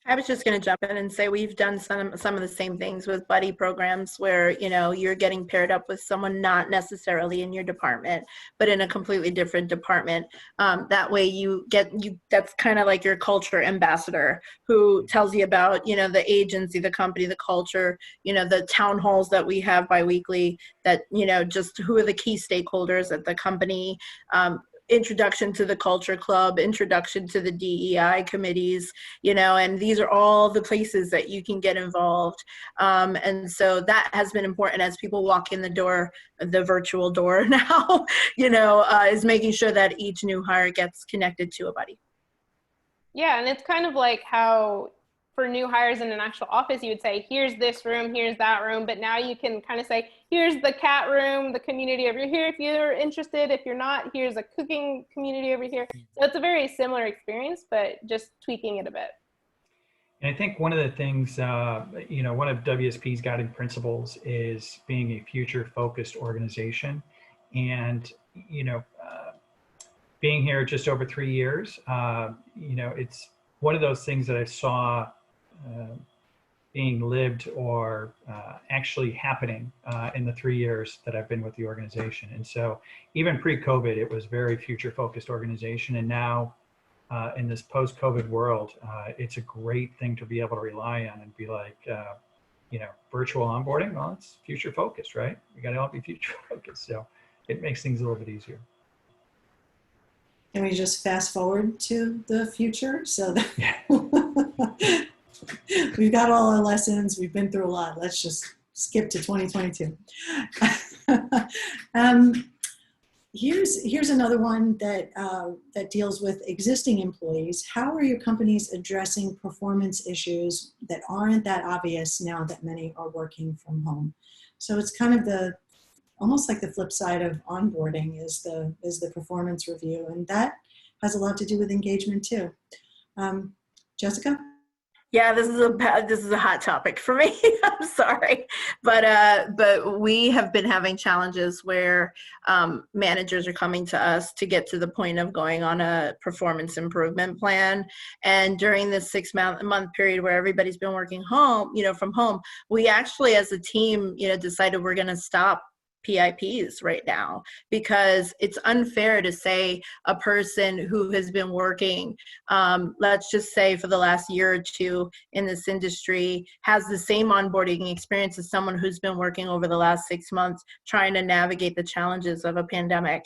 S6: I was just going to jump in and say we've done some of the same things with buddy programs where, you're getting paired up with someone not necessarily in your department, but in a completely different department. That way that's kind of like your culture ambassador who tells you about, the agency, the company, the culture, the town halls that we have biweekly that, just who are the key stakeholders at the company, introduction to the culture club, introduction to the DEI committees, and these are all the places that you can get involved. And so that has been important as people walk in the door, the virtual door now, is making sure that each new hire gets connected to a buddy.
S4: Yeah, and it's kind of like how for new hires in an actual office, you would say, here's this room, here's that room, but now you can kind of say, here's the cat room, the community over here if you're interested. If you're not, here's a cooking community over here. So it's a very similar experience, but just tweaking it a bit.
S5: And I think one of the things, one of WSP's guiding principles is being a future-focused organization. And, being here just over 3 years, it's one of those things that I saw being lived or actually happening in the 3 years that I've been with the organization. And so even pre-COVID, it was very future-focused organization. And now in this post-COVID world, it's a great thing to be able to rely on and be like, virtual onboarding, well, it's future-focused, right? We got to all be future-focused. So it makes things a little bit easier.
S2: Can we just fast forward to the future? So that we've got all our lessons. We've been through a lot. Let's just skip to 2022. Here's another one that deals with existing employees. How are your companies addressing performance issues that aren't that obvious now that many are working from home? So it's kind of almost like the flip side of onboarding is the performance review, and that has a lot to do with engagement too. Jessica?
S6: Yeah, this is a hot topic for me. I'm sorry, but we have been having challenges where managers are coming to us to get to the point of going on a performance improvement plan. And during this 6-month period where everybody's been working home, from home, we actually, as a team, decided we're going to stop PIPs right now, because it's unfair to say a person who has been working, let's just say for the last year or two in this industry, has the same onboarding experience as someone who's been working over the last 6 months trying to navigate the challenges of a pandemic.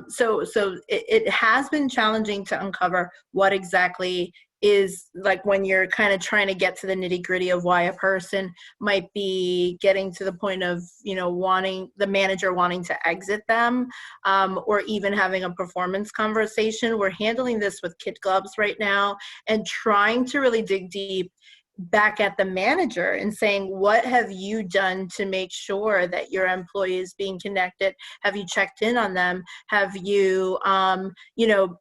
S6: So it has been challenging to uncover what exactly is, like, when you're kind of trying to get to the nitty gritty of why a person might be getting to the point of, wanting the manager wanting to exit them, or even having a performance conversation. We're handling this with kid gloves right now and trying to really dig deep back at the manager and saying, what have you done to make sure that your employee is being connected? Have you checked in on them? Have you,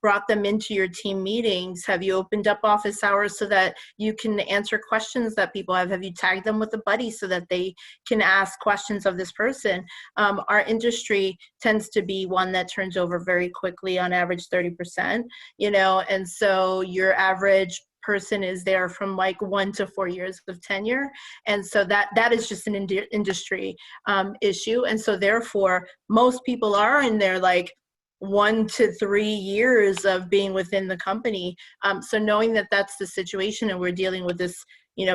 S6: brought them into your team meetings? Have you opened up office hours so that you can answer questions that people have? Have you tagged them with a buddy so that they can ask questions of this person? Our industry tends to be one that turns over very quickly, on average 30%, and so your average person is there from like 1 to 4 years of tenure. And so that is just an industry issue. And so therefore, most people are in there like 1 to 3 years of being within the company. So knowing that that's the situation and we're dealing with this,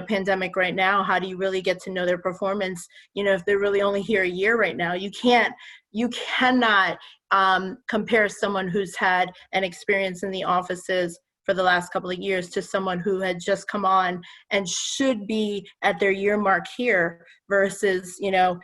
S6: pandemic right now, how do you really get to know their performance? If they're really only here a year right now, you cannot compare someone who's had an experience in the offices for the last couple of years to someone who had just come on and should be at their year mark here versus,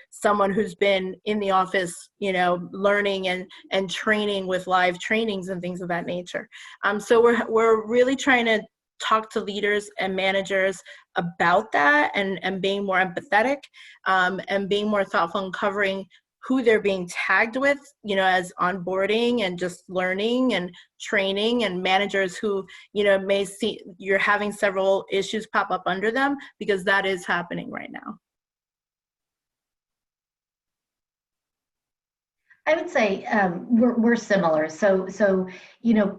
S6: someone who's been in the office, learning and training with live trainings and things of that nature. So we're really trying to talk to leaders and managers about that and being more empathetic, and being more thoughtful in covering who they're being tagged with, as onboarding and just learning and training, and managers who, may see you're having several issues pop up under them, because that is happening right now.
S3: I would say we're similar. So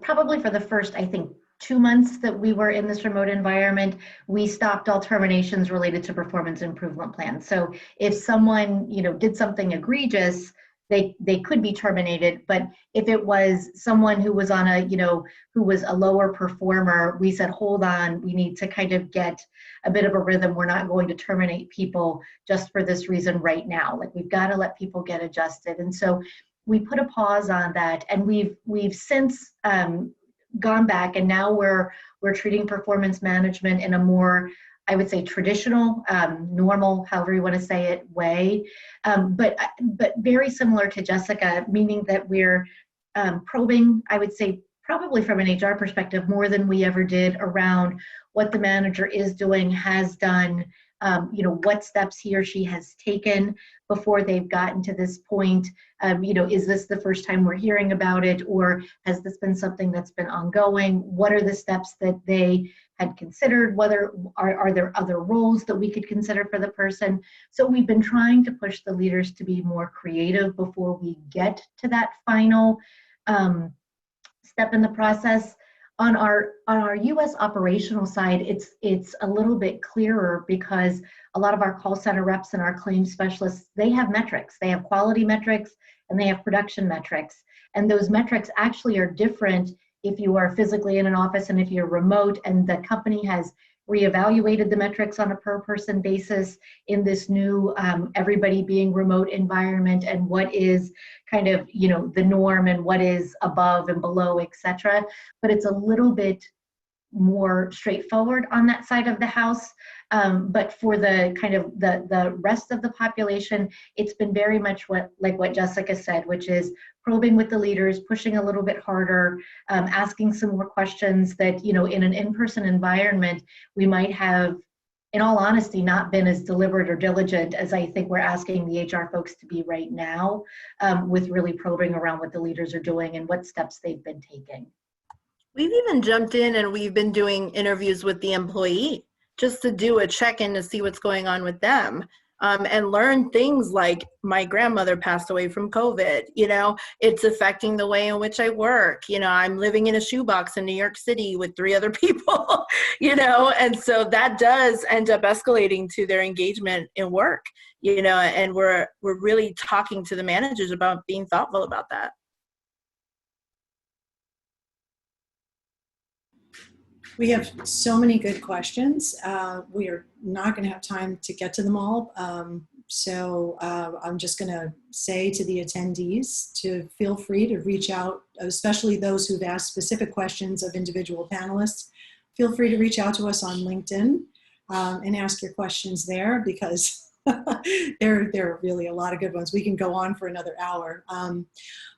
S3: probably for the first, I think, 2 months that we were in this remote environment, we stopped all terminations related to performance improvement plans. So if someone, did something egregious, they could be terminated. But if it was someone who was on who was a lower performer, we said, hold on, we need to kind of get a bit of a rhythm. We're not going to terminate people just for this reason right now. Like, we've got to let people get adjusted. And so we put a pause on that, and we've since gone back, and now we're treating performance management in a more, I would say, traditional, normal, however you want to say it, way, but very similar to Jessica, meaning that we're probing, I would say, probably from an HR perspective, more than we ever did around what the manager is doing, has done, what steps he or she has taken before they've gotten to this point. Is this the first time we're hearing about it, or has this been something that's been ongoing? What are the steps that they had considered? Whether are there other roles that we could consider for the person? So we've been trying to push the leaders to be more creative before we get to that final step in the process. On our U.S. operational side, it's a little bit clearer, because a lot of our call center reps and our claims specialists, they have metrics. They have quality metrics and they have production metrics. And those metrics actually are different if you are physically in an office and if you're remote, and the company has reevaluated the metrics on a per person basis in this new everybody being remote environment, and what is kind of the norm and what is above and below, etc. But it's a little bit more straightforward on that side of the house. But for the kind of the rest of the population, it's been very much what Jessica said, which is probing with the leaders, pushing a little bit harder, asking some more questions that, in an in-person environment, we might have, in all honesty, not been as deliberate or diligent as I think we're asking the HR folks to be right now, with really probing around what the leaders are doing and what steps they've been taking.
S6: We've even jumped in and we've been doing interviews with the employee just to do a check-in to see what's going on with them. And learn things like my grandmother passed away from COVID. It's affecting the way in which I work. I'm living in a shoebox in New York City with 3 other people, and so that does end up escalating to their engagement in work, and we're really talking to the managers about being thoughtful about that.
S2: We have so many good questions. We are not going to have time to get to them all. So I'm just going to say to the attendees to feel free to reach out, especially those who've asked specific questions of individual panelists. Feel free to reach out to us on LinkedIn and ask your questions there, because there are really a lot of good ones. We can go on for another hour.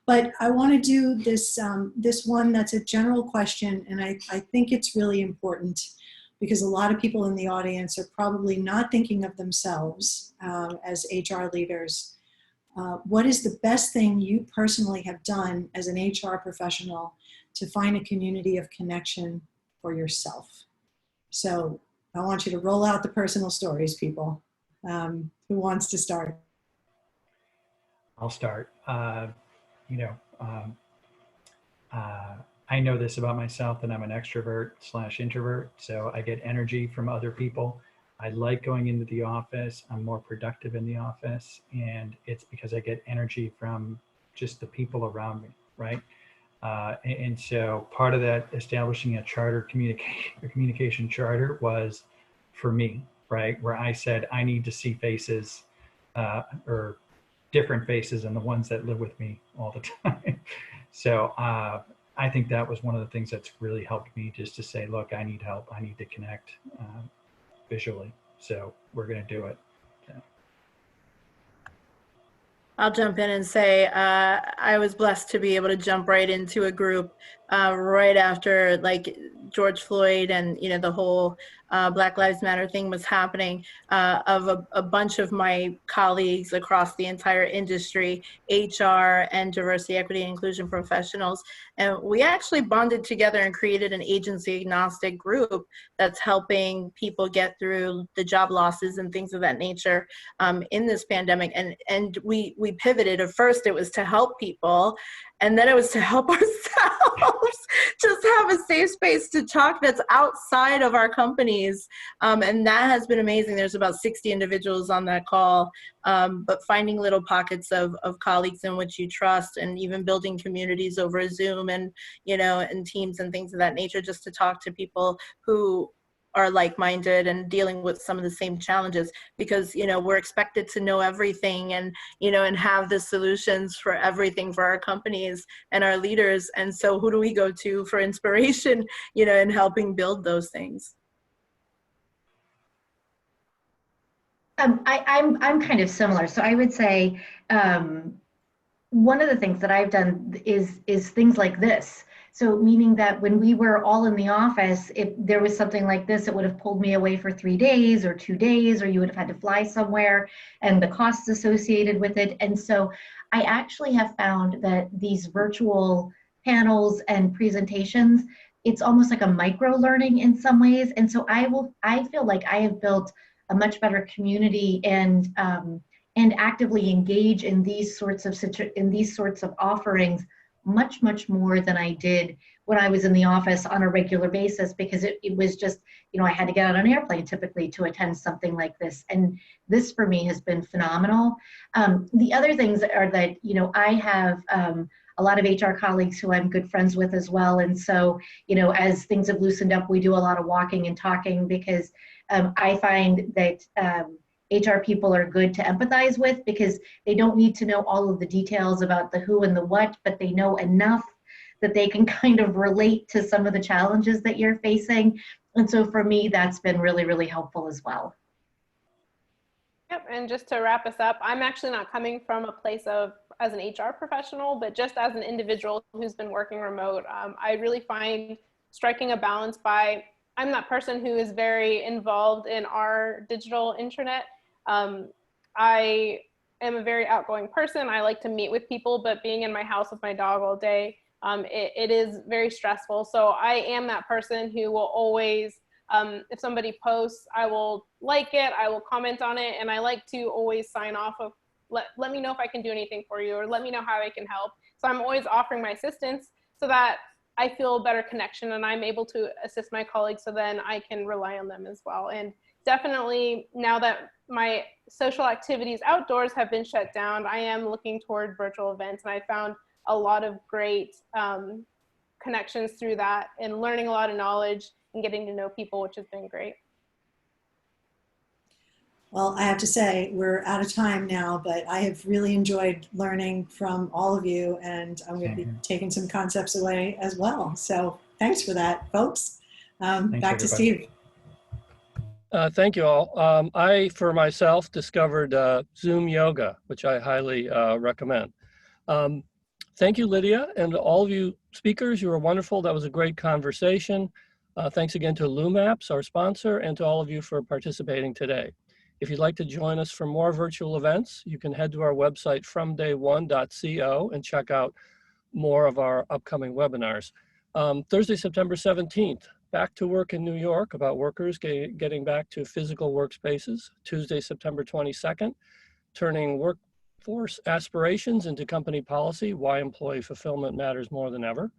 S2: But I want to do this, this one that's a general question, and I think it's really important because a lot of people in the audience are probably not thinking of themselves as HR leaders. What is the best thing you personally have done as an HR professional to find a community of connection for yourself? So I want you to roll out the personal stories, people. Who wants to start?
S5: I'll start. I know this about myself, that I'm an extrovert/introvert, so I get energy from other people. I like going into the office. I'm more productive in the office, and it's because I get energy from just the people around me, right? And so part of that, establishing a communication charter, was for me, right? Where I said, I need to see faces, or different faces than the ones that live with me all the time. So I think that was one of the things that's really helped me, just to say, look, I need help. I need to connect visually. So we're going to do it. So.
S6: I'll jump in and say I was blessed to be able to jump right into a group right after George Floyd and the whole Black Lives Matter thing was happening, of a bunch of my colleagues across the entire industry, HR and diversity, equity, and inclusion professionals. And we actually bonded together and created an agency agnostic group that's helping people get through the job losses and things of that nature in this pandemic. And we pivoted. At first it was to help people, and then it was to help ourselves, just have a safe space to talk that's outside of our companies. And that has been amazing. There's about 60 individuals on that call, but finding little pockets of colleagues in which you trust, and even building communities over Zoom and, and Teams and things of that nature, just to talk to people who are like-minded and dealing with some of the same challenges, because we're expected to know everything and and have the solutions for everything for our companies and our leaders. And so who do we go to for inspiration in helping build those things?
S3: I'm kind of similar. So I would say one of the things that I've done is things like this. So meaning that when we were all in the office, if there was something like this, it would have pulled me away for 3 days or 2 days, or you would have had to fly somewhere, and the costs associated with it. And so I actually have found that these virtual panels and presentations, it's almost like a micro learning in some ways. And so I feel like I have built a much better community and actively engage in these sorts of offerings much more than I did when I was in the office on a regular basis, because it was just, I had to get on an airplane typically to attend something like this. And this for me has been phenomenal. The other things are that, I have a lot of HR colleagues who I'm good friends with as well. And so, as things have loosened up, we do a lot of walking and talking, because I find that HR people are good to empathize with, because they don't need to know all of the details about the who and the what, but they know enough that they can kind of relate to some of the challenges that you're facing. And so for me, that's been really helpful as well.
S4: Yep, and just to wrap us up, I'm actually not coming from a place of as an HR professional, but just as an individual who's been working remote. I really find striking a balance by, I'm that person who is very involved in our digital intranet. I am a very outgoing person. I like to meet with people, but being in my house with my dog all day, it is very stressful. So I am that person who will always If somebody posts, I will like it, I will comment on it, and I like to always sign off of, let me know if I can do anything for you, or let me know how I can help. So I'm always offering my assistance so that I feel a better connection and I'm able to assist my colleagues, so then I can rely on them as well. And definitely now that my social activities outdoors have been shut down, I am looking toward virtual events, and I found a lot of great connections through that and learning a lot of knowledge and getting to know people, which has been great.
S2: Well, I have to say, we're out of time now, but I have really enjoyed learning from all of you, and I'm going to be taking some concepts away as well. So thanks for that, folks.
S5: Thanks,
S2: Back to
S5: everybody.
S2: Steve.
S1: Thank you all. I, for myself, discovered Zoom yoga, which I highly recommend. Thank you, Lydia, and all of you speakers. You were wonderful. That was a great conversation. Thanks again to LumApps, our sponsor, and to all of you for participating today. If you'd like to join us for more virtual events, you can head to our website fromday1.co and check out more of our upcoming webinars. Thursday, September 17th, back to work in New York, about workers getting back to physical workspaces. Tuesday, September 22nd, turning workforce aspirations into company policy, why employee fulfillment matters more than ever.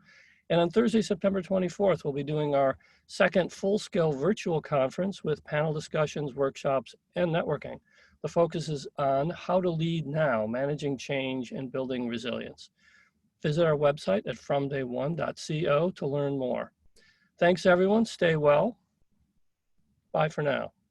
S1: And on Thursday, September 24th, we'll be doing our second full-scale virtual conference with panel discussions, workshops, and networking. The focus is on how to lead now, managing change and building resilience. Visit our website at fromday1.co to learn more. Thanks, everyone. Stay well. Bye for now.